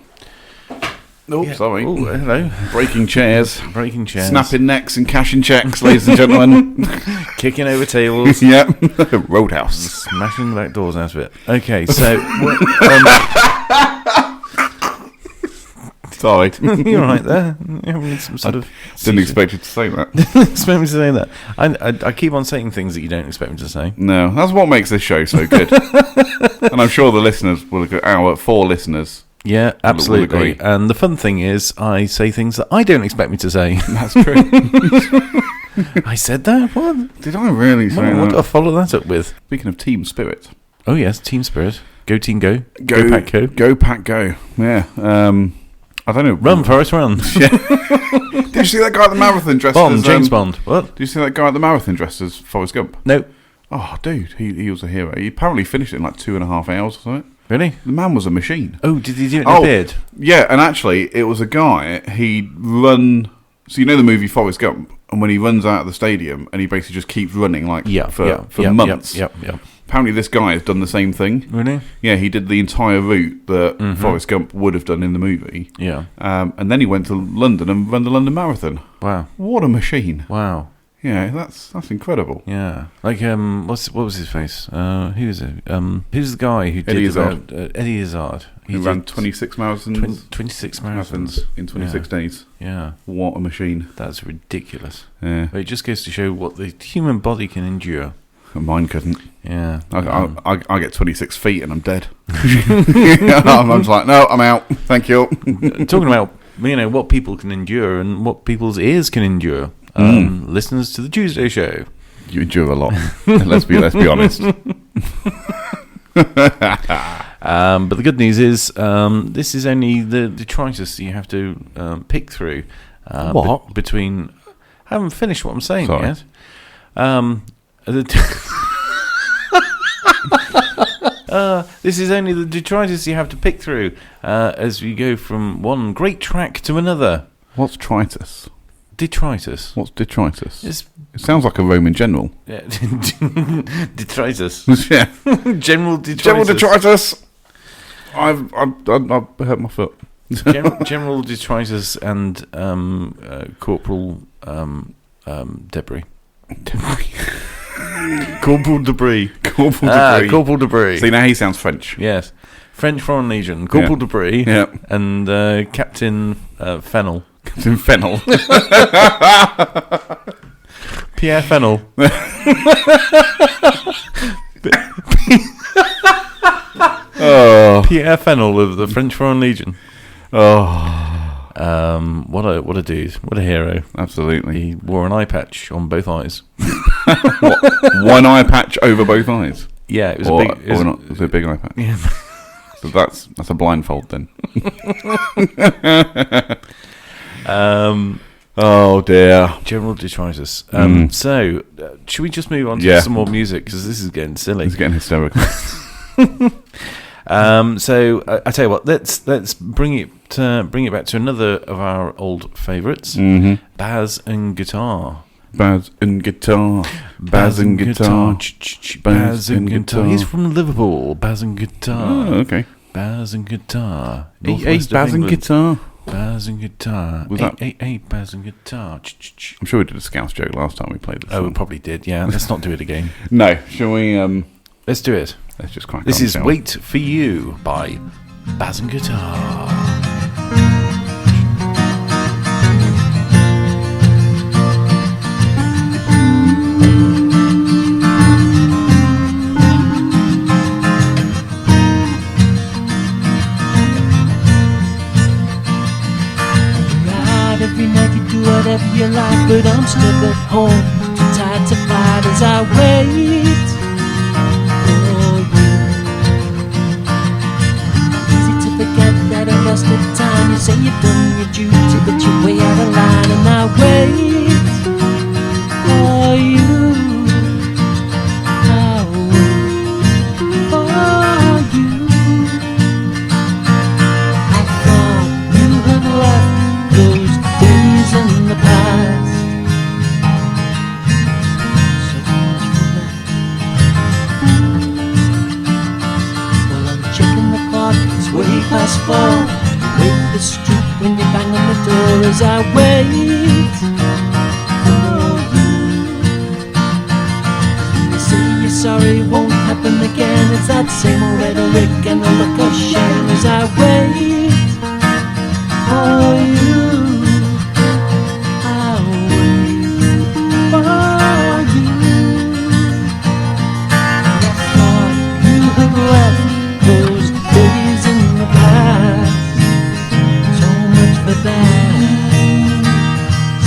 Oh, yeah. Sorry. Oh, hello. Breaking chairs. Breaking chairs. Snapping necks and cashing checks, ladies and gentlemen. Kicking over tables. Yep. Roadhouse. Smashing the back doors out of it. Okay, so... Sorry. You're right there. You're having some sort of... Didn't expect you to say that. Didn't expect me to say that. I keep on saying things that you don't expect me to say. No, that's what makes this show so good. And I'm sure the listeners will agree. Our 4 listeners. Yeah, absolutely. And the fun thing is, I say things that I don't expect me to say. That's true. I said that? What? Did I really say that? What do I follow that up with? Speaking of team spirit. Oh, yes, team spirit. Go team go. Go pack go. Go pack go. Yeah. I don't know. Run, Forrest, run. Yeah. Did you see that guy at the marathon dressed as... James Bond. What? Did you see that guy at the marathon dressed as Forrest Gump? No. Oh, dude, he was a hero. He apparently finished it in like 2.5 hours or something. Really? The man was a machine. Oh, did he do it in a beard? Yeah, and actually, it was a guy, he'd run... So you know the movie Forrest Gump? And when he runs out of the stadium, and he basically just keeps running for months. Yep. Apparently this guy has done the same thing. Really? Yeah, he did the entire route that Forrest Gump would have done in the movie. Yeah. And then he went to London and ran the London Marathon. Wow. What a machine. Wow. Yeah, that's incredible. Yeah. Like, what was his face? Who is it? Who's the guy who Eddie did Izzard. Eddie Izzard. He ran 26 marathons. 26 marathons. In 26 days. Yeah. What a machine. That's ridiculous. Yeah. But it just goes to show what the human body can endure. Mine couldn't. Yeah. I get 26 feet and I'm dead. I'm just like, no, I'm out. Thank you. Talking about, what people can endure and what people's ears can endure. Listeners to the Tuesday show. You endure a lot. let's be honest. But the good news is, this is only the detritus you have to pick through. What? Between... I haven't finished what I'm saying Sorry. yet. This is only the detritus you have to pick through as we go from one great track to another. What's tritus? Detritus. What's detritus? It sounds like a Roman general. Yeah. Detritus. Yeah. General detritus. General detritus. I've hurt my foot. General detritus and corporal debris. Corporal Debris. Corporal Debris. Corporal Debris. See, now he sounds French. Yes. French Foreign Legion. Corporal Debris. Yeah. And Captain Fennel. Captain Fennel. Pierre Fennel. Pierre Fennel of the French Foreign Legion. What a dude. What a hero. Absolutely. He wore an eye patch on both eyes. One eye patch over both eyes? Yeah, it was or, a big... It was a big eye patch. Yeah. So that's a blindfold then. Oh dear. General Detritus. So, should we just move on to some more music? Because this is getting silly. It's getting hysterical. So I tell you what, let's bring it back to another of our old favourites, Baz and Guitar. Baz and Guitar. Baz and Guitar. Baz and Guitar. He's from Liverpool. Baz and Guitar. Oh, okay. Baz and Guitar. Hey, Baz and Guitar. Baz and Guitar. Hey, Baz and Guitar. I'm sure we did a Scouse joke last time we played this. Oh, we probably did, yeah. Let's not do it again. No, shall we? Let's do it. Let's just crack on. This is Wait For You by Baz and Guitar. Every night you do whatever you like, but I'm stuck at home, too tired to fight as I wait for you. Easy to forget that I lost the time. You say you've done your duty, but you're way out of line, and I wait for you. I wait for you. I thought you had left those days in the past. So much for that. Well, I'm checking the clock, it's way past 4. Wait the street when you bang on the door as I wait for you. You say you're sorry, it won't happen again. It's that same old rhetoric and a look of shame as I wait for you.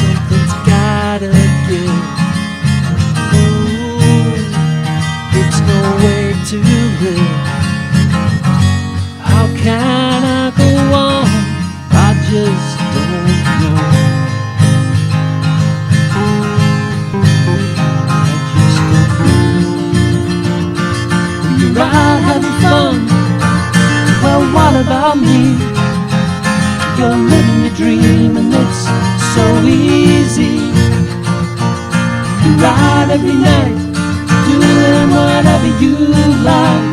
Something's gotta give. Ooh, it's no way to live. How can I go on? I just don't know. I just don't know. You're out having fun. Well, what about me? You're living your dream and it's so easy. You ride every night, doing whatever you like.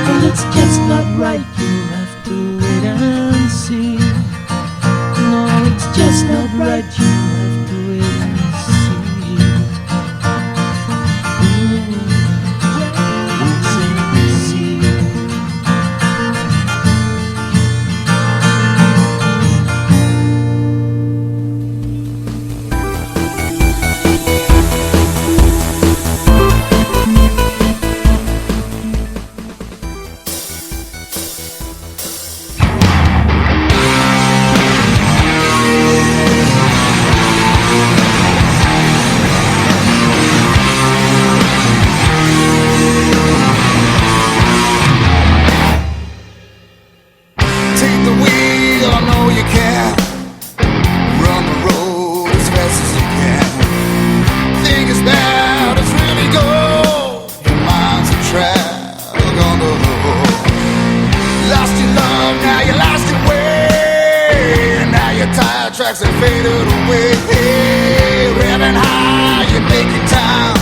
Well, it's just not right, you have to wait and see. No, it's just not right, you have to wait and see. Ooh, wait and see. Tracks have faded away. Hey, revving high, you're making time.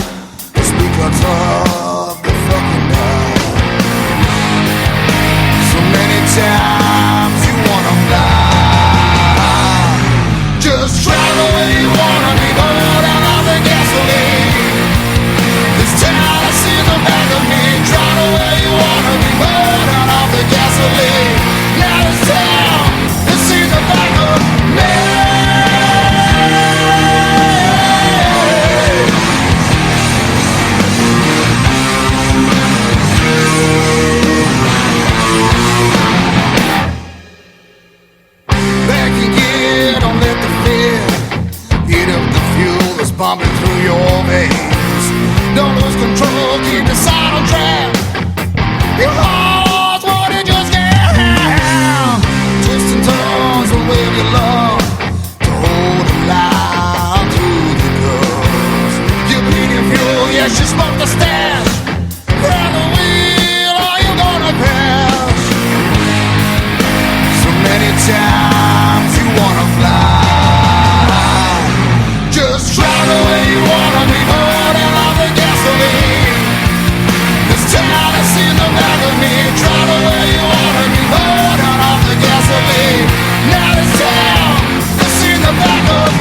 It's because of the fucking night. So many times you wanna fly. Just travel where you wanna be, burn out of the gasoline. This times you wanna fly. Just drive the way you wanna be, holding on the gasoline. This town has seen the back of me. Drive the way you wanna be, holding on the gasoline. Now this town has seen the back of me.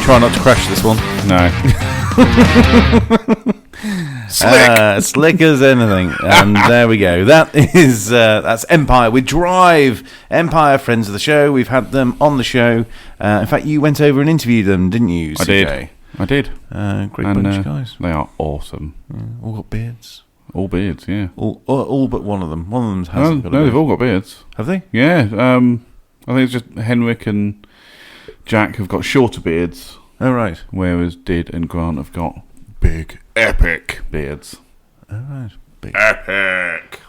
Try not to crash this one. No. Slick as anything. And there we go. That's Empire with Drive. Empire, friends of the show. We've had them on the show. In fact, you went over and interviewed them, didn't you, CJ? I did. Great bunch of guys. They are awesome. All got beards. All beards, yeah. All but one of them. One of them hasn't got a beard. They've all got beards. Have they? Yeah. I think it's just Henrik and Jack have got shorter beards. Oh, right. Whereas Did and Grant have got big, epic beards. Oh, right. Big.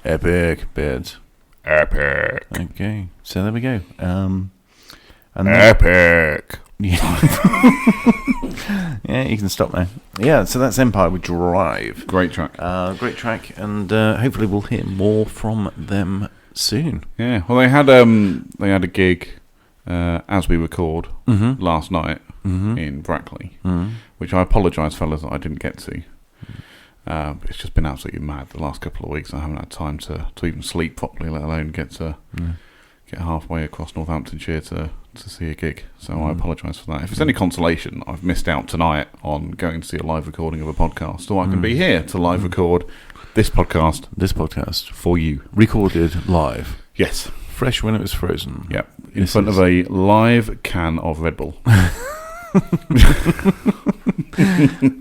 Epic beards. Epic. Okay. So there we go. And epic. Yeah, you can stop now. Yeah, so that's Empire with Drive. Great track. Great track, and hopefully we'll hear more from them soon. Yeah, well, they had a gig as we record last night in Brackley, which I apologise, fellas, that I didn't get to. It's just been absolutely mad the last couple of weeks. I haven't had time to even sleep properly, let alone get halfway across Northamptonshire to see a gig. So I apologise for that. If it's any consolation, I've missed out tonight on going to see a live recording of a podcast, so I can be here to live record this podcast for you. Recorded live. Yes. Fresh when it was frozen. Yep. In front of a live can of Red Bull.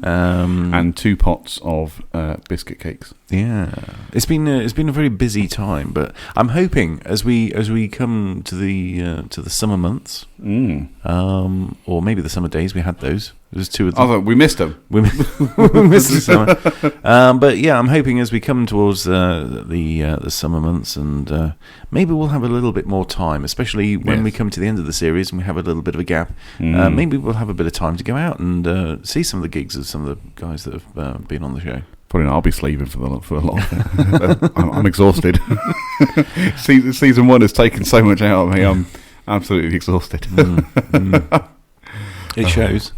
And 2 pots of biscuit cakes. Yeah, it's been a very busy time, but I'm hoping as we come to the summer months, or maybe the summer days, we had those. There's 2 of them. Oh, we missed them. We missed the summer. But yeah, I'm hoping as we come towards the summer months, and maybe we'll have a little bit more time, especially when we come to the end of the series and we have a little bit of a gap. Maybe we'll have a bit of time to go out and see some of the gigs of some of the guys that have been on the show. Probably not. I'll be sleeping for a lot of it. I'm exhausted. Season 1 has taken so much out of me. I'm absolutely exhausted. It shows.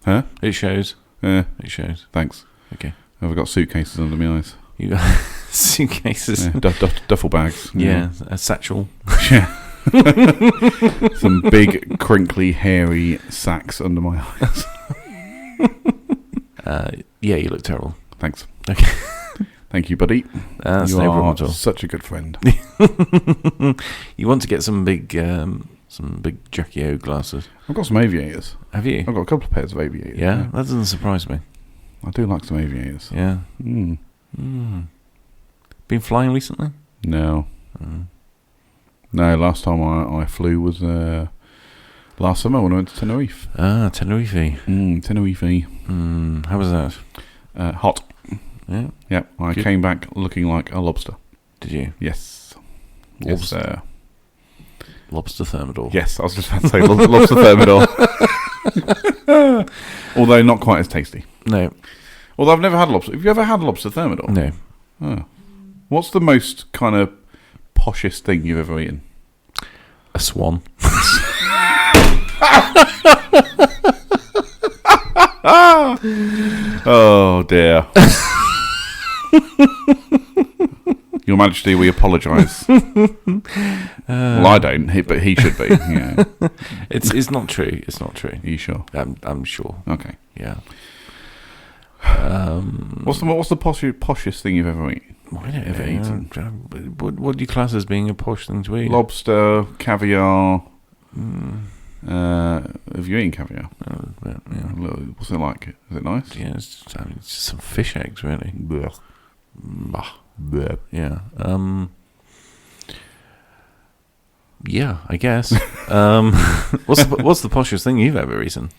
Huh? It shows. Yeah. It shows. Thanks. Okay. I've got suitcases under my eyes. You got suitcases. Yeah, duffel bags. Yeah, a satchel. Yeah. Some big, crinkly, hairy sacks under my eyes. Yeah, you look terrible. Thanks. Okay. Thank you, buddy. That's you no are problem at all. Such a good friend. You want to get some big Jackie O glasses. I've got some aviators. Have you? I've got a couple of pairs of aviators. Yeah, that doesn't surprise me. I do like some aviators. Yeah. Been flying recently? No. No, last time I flew was last summer when I went to Tenerife. Ah, Tenerife. Tenerife. How was that? Hot. Yeah. Yep. I came back looking like a lobster. Did you? Yes. Lobster. Lobster thermidor. Yes, I was just about to say lobster thermidor. Although not quite as tasty. No. Although I've never had lobster. Have you ever had lobster thermidor? No. Oh. What's the most kind of poshest thing you've ever eaten? A swan. Oh dear. Your Majesty, we apologise. Well, I don't, but he should be. Yeah. It's not true. It's not true. Are you sure? I'm sure. Okay. Yeah. What's the poshest thing you've ever eaten? I don't ever eaten. What do you class as being a posh thing to eat? Lobster, caviar. Have you eaten caviar? Yeah. What's it like? Is it nice? Yeah, it's just some fish eggs, really. Blech. Bah. Blech. Yeah. Yeah, I guess. What's the poshest thing you've ever eaten?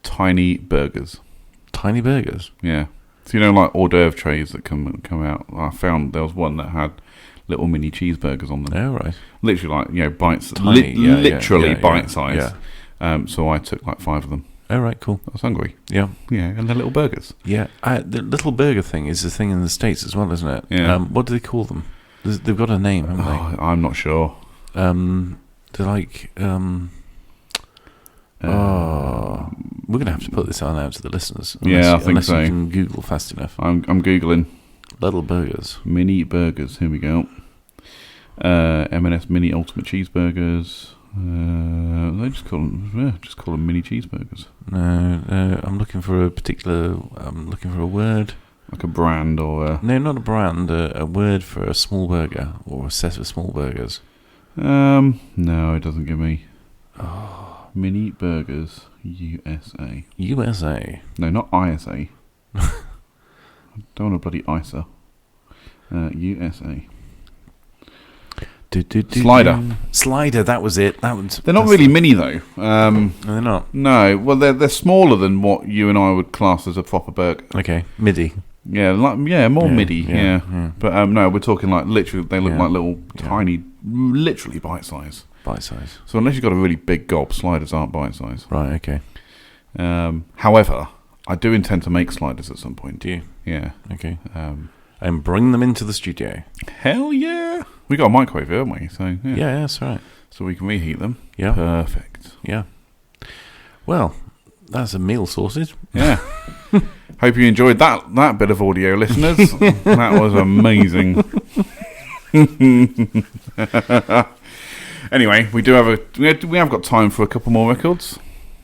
Tiny burgers. Tiny burgers. Yeah. So like hors d'oeuvre trays that come out. I found there was one that had little mini cheeseburgers on them. Oh right. Literally like bites. Tiny, literally bite size. Yeah. So I took like 5 of them. Oh right, cool. I was hungry. Yeah. Yeah, and they're little burgers. Yeah. The little burger thing is a thing in the States as well, isn't it? Yeah. What do they call them? They've got a name, haven't they? I'm not sure. They're like we're gonna have to put this out to the listeners. I think unless so. You can Google fast enough. I'm googling Little burgers. mini burgers. Here we go. M&S mini ultimate cheeseburgers. They just call them mini cheeseburgers. No, I'm looking for a particular. I'm looking for a word. Like a brand or No, not a brand. A word for a small burger or a set of small burgers. no, it doesn't give me. Mini burgers USA. USA. No, not ISA. I don't want a bloody ISA. USA. Slider, that was it. They're not really mini though. They're not. No, well they're smaller than what you and I would class as a proper burger. Okay, midi. Yeah, more midi. Yeah. But no, we're talking like literally. They look like little tiny, literally bite size. Bite size. So unless you've got a really big gob, sliders aren't bite size. Right. Okay. However, I do intend to make sliders at some point. Do you? Yeah. Okay. And bring them into the studio. Hell yeah! We got a microwave, haven't we? So yeah, that's right. So we can reheat them. Yeah. Perfect. Yeah. Well, that's a meal sorted. Yeah. Hope you enjoyed that bit of audio, listeners. That was amazing. Anyway, we have got time for a couple more records.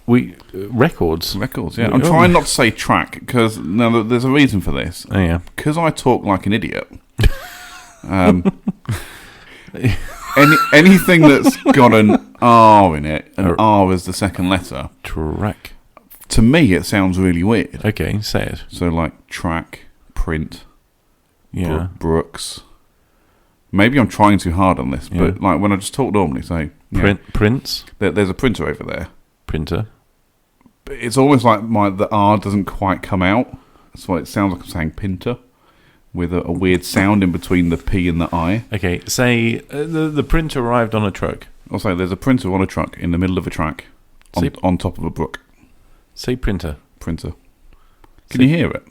Records. Yeah. I'm trying not to say track because there's a reason for this. Oh yeah. Because I talk like an idiot. Anything that's got an R in it, and R is the second letter. Track. To me, it sounds really weird. Okay, say it. So like track, print, yeah, Brookes. Maybe I'm trying too hard on this, but like when I just talk normally, say prints. There's a printer over there. Printer. But it's almost like the R doesn't quite come out. So it sounds like I'm saying pinter, with a weird sound in between the P and the I. Okay, say the printer arrived on a truck. I'll say there's a printer on a truck in the middle of a track, on top of a brook. Say printer. Printer. Can you hear it?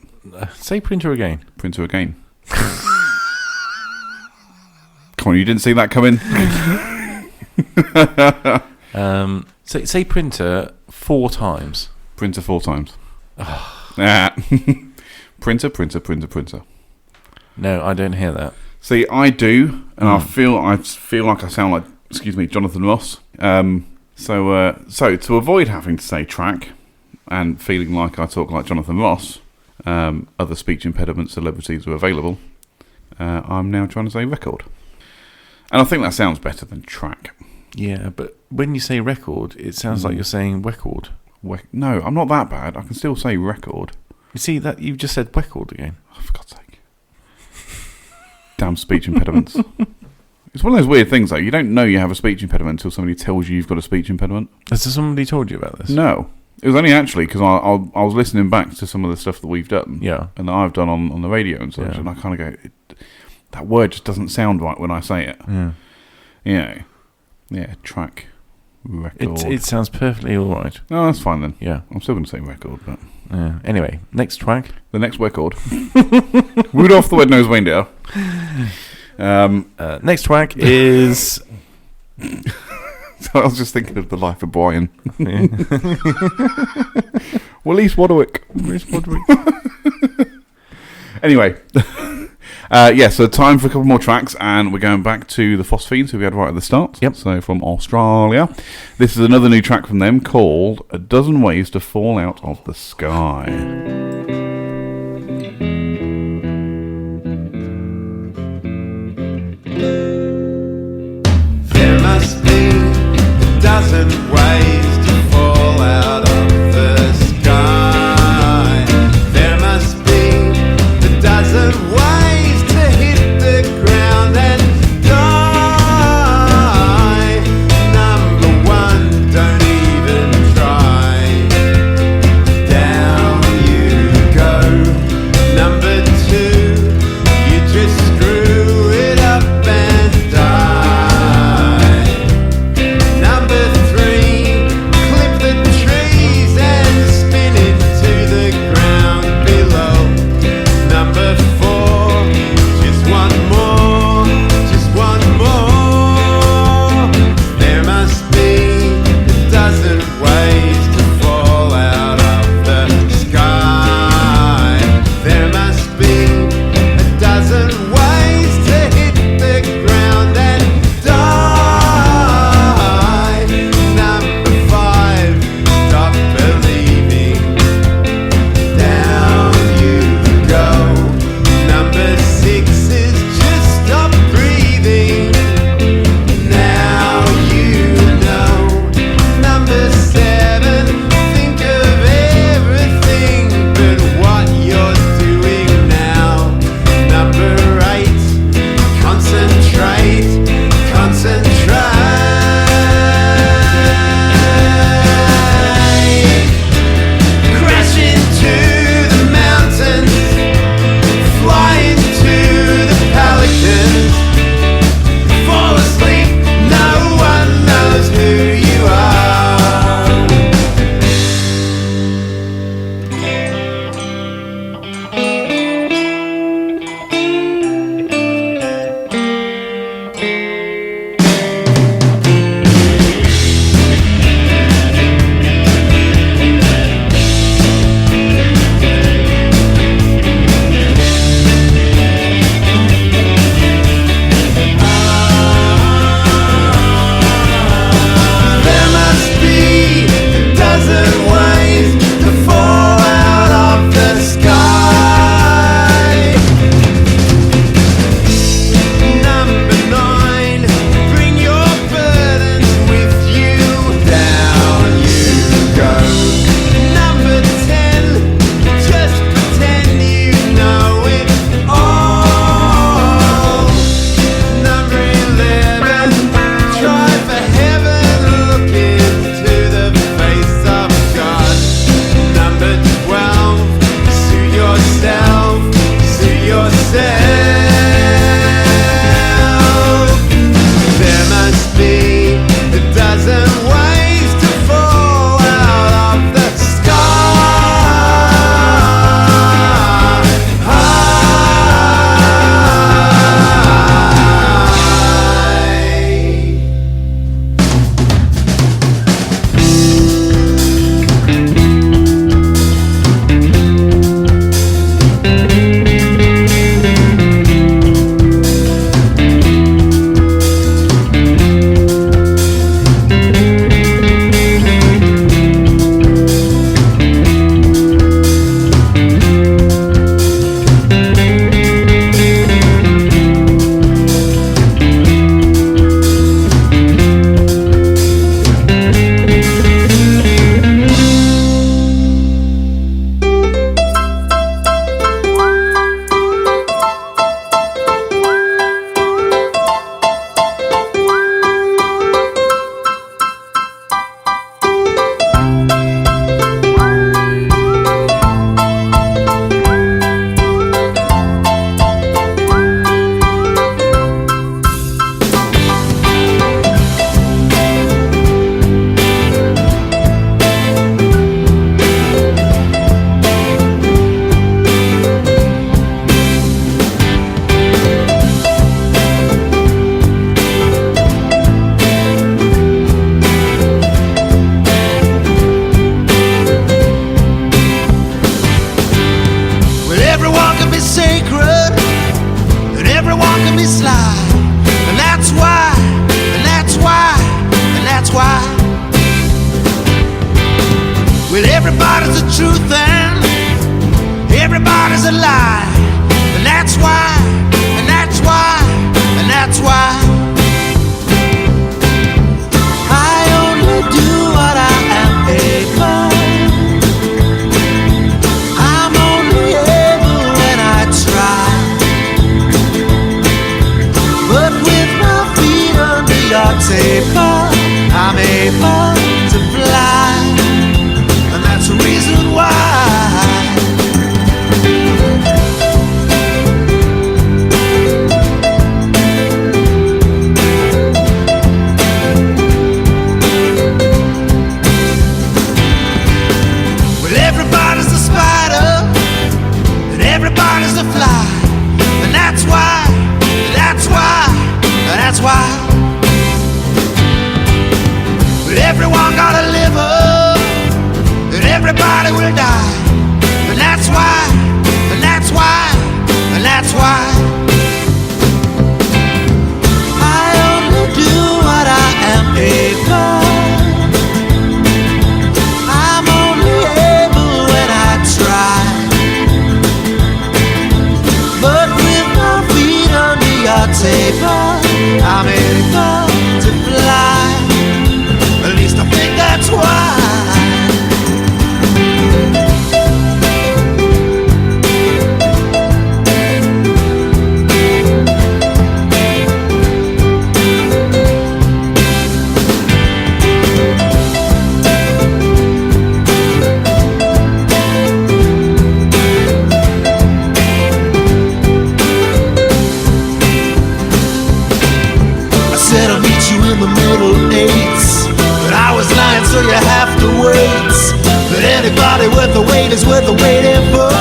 Say printer again. Printer again. Come on, you didn't see that coming? Say printer 4 times. Printer 4 times. Printer. No, I don't hear that. See, I do, and I feel like I sound like, Jonathan Ross. So to avoid having to say track and feeling like I talk like Jonathan Ross, other speech impediment celebrities are available. I'm now trying to say record. And I think that sounds better than track. Yeah, but when you say record, it sounds like you're saying record. No, I'm not that bad. I can still say record. You see that you've just said record again. Oh, for God's sake! Damn speech impediments. It's one of those weird things, though. You don't know you have a speech impediment until somebody tells you you've got a speech impediment. Has somebody told you about this? No. It was only actually because I was listening back to some of the stuff that we've done. Yeah. And that I've done on the radio and such, and I kind of go, that word just doesn't sound right when I say it. Yeah. You know. Yeah, track record. It sounds perfectly all right. No, that's fine then. Yeah. I'm still going to say record, but... Anyway, next track. The next record. Rudolph the Red-Nosed Reindeer. Next track is... So I was just thinking of The Life of Brian. Willis Wadwick. Anyway. So time for a couple more tracks, and we're going back to the Phosphines, who we had right at the start. Yep. So from Australia. This is another new track from them called A Dozen Ways to Fall Out of the Sky. There must be a dozen ways to fall out of the sky. There must be a dozen ways to hit the ground and die. Number one, don't even try. Down you Well, everybody's the truth and everybody's a lie. And that's why, and that's why, and that's why I only do what I am able. I'm only able when I try. But with my feet under your table, I'm able to fly. And that's the reason why. Everybody's the fly, and that's why, that's why, that's why. But everyone gotta live up, and everybody will die, and that's why, and that's why, and that's why. I only do what I am able. I'm only able when I try. But with my feet under your table, I'm able to fly. At least I think that's why. Said I'll meet you in the middle eights, but I was lying, so you have to wait. But anybody worth the wait is worth the waiting for.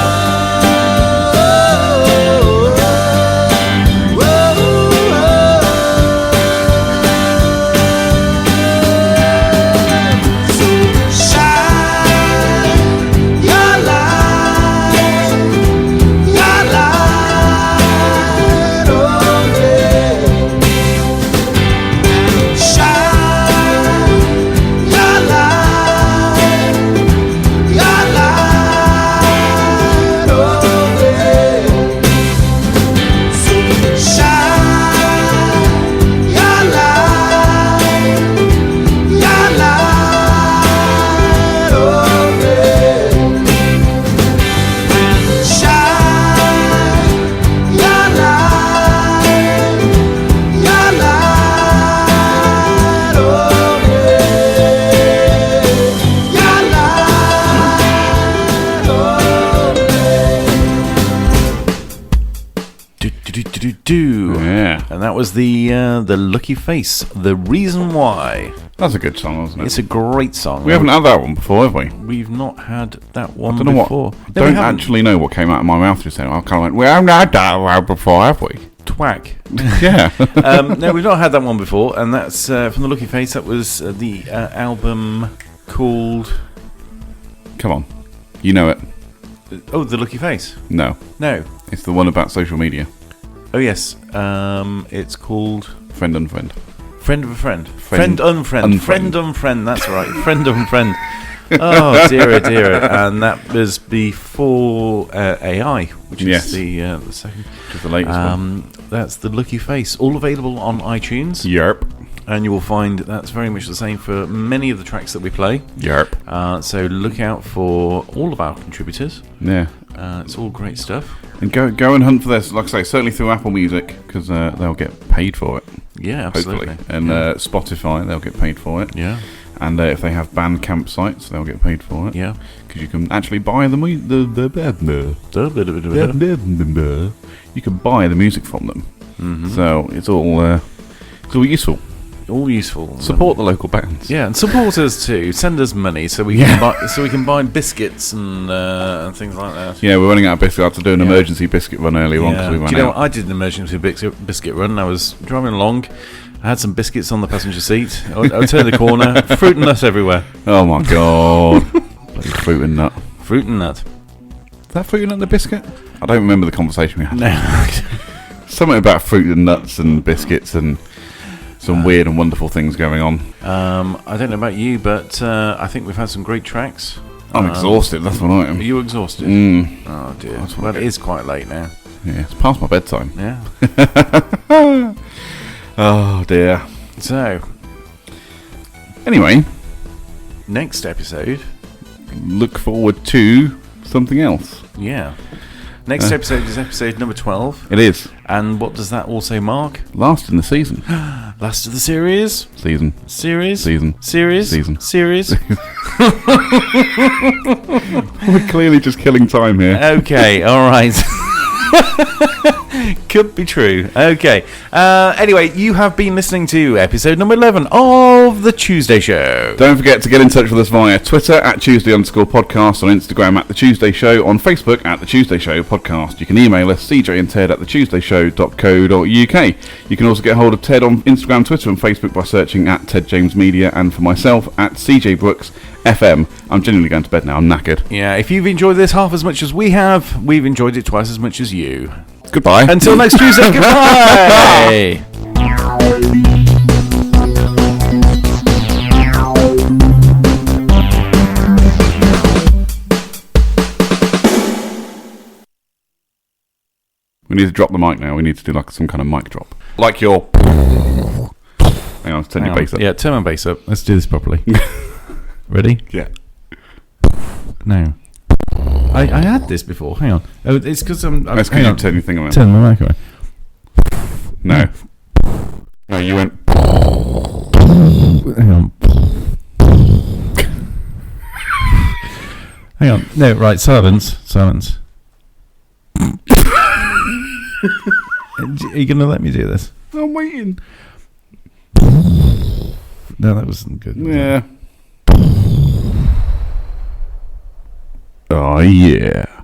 Yeah. And that was the Lucky Face, The Reason Why. That's a good song, wasn't it? It's a great song. We haven't had that one before, have we? We've not had that one I don't know before. what. I don't actually know what came out of my mouth just then. I kind of went, we haven't had that one before, have we? Twack. Yeah. No, we've not had that one before, and that's from the Lucky Face. That was the album called... Come on. You know it. Oh, The Lucky Face. No. No. It's the one about social media. Oh, yes. It's called... Friend Unfriend. Friend of a Friend. Friend Unfriend. Unfriend. Friend Unfriend, that's right. Friend Unfriend. Oh, dear, oh dear. And that was before AI, which is the second. Which is the latest one. That's The Lucky Face. All available on iTunes. Yerp. And you will find that's very much the same for many of the tracks that we play. Yerp. So look out for all of our contributors. Yeah. It's all great stuff. And go and hunt for this, like I say, certainly through Apple Music, because they'll get paid for it. Yeah, absolutely. Hopefully. And Spotify, they'll get paid for it. Yeah. And if they have Bandcamp sites, they'll get paid for it. Yeah. Because you can actually buy you can buy the music from them. Mm-hmm. So it's all useful. All useful. Support the local bands. Yeah, and support us too. Send us money so we can buy biscuits and things like that. Yeah, we're running out of biscuits. I had to do an emergency biscuit run earlier on because we ran out. Do you know what? I did an emergency biscuit run. I was driving along. I had some biscuits on the passenger seat. I turned the corner. Fruit and nut everywhere. Oh my god. Bloody fruit and nut. Fruit and nut. Is that fruit and nut in the biscuit? I don't remember the conversation we had. No. Something about fruit and nuts and biscuits and some weird and wonderful things going on. I don't know about you, but I think we've had some great tracks. I'm exhausted, that's what I am. Are you exhausted? Oh dear. Well, it is quite late now. Yeah, it's past my bedtime. Yeah. Oh dear. So, anyway, next episode. Look forward to something else. Yeah. Next episode is episode number 12. It is. And what does that also mark? Last in the season. Last of the series? Season. Series? Season. Series? Season. Series? We're clearly just killing time here. Okay, alright. Could be true. Okay. Anyway, you have been listening to episode number 11 of The Tuesday Show. Don't forget to get in touch with us via Twitter at Tuesday_podcast, on Instagram at The Tuesday Show, on Facebook at The Tuesday Show Podcast. You can email us, CJ and Ted at thetuesdayshow.co.uk. You can also get hold of Ted on Instagram, Twitter and Facebook by searching at Ted James Media, and for myself at CJ Brookes FM. I'm genuinely going to bed now. I'm knackered. Yeah, if you've enjoyed this half as much as we have, we've enjoyed it twice as much as you. Goodbye. Until next Tuesday, goodbye. We need to drop the mic now. We need to do like some kind of mic drop. Like your... Hang on, let's turn your bass up. Yeah, turn my bass up. Let's do this properly. Ready? Yeah. No. I had this before. Hang on. Oh, it's because I'm... That's because you turn your thing around. Turn my mic away. No. No, you went... Hang on. Hang on. No, right. Silence. Silence. Are you going to let me do this? I'm waiting. No, that wasn't good. Yeah. Oh, yeah.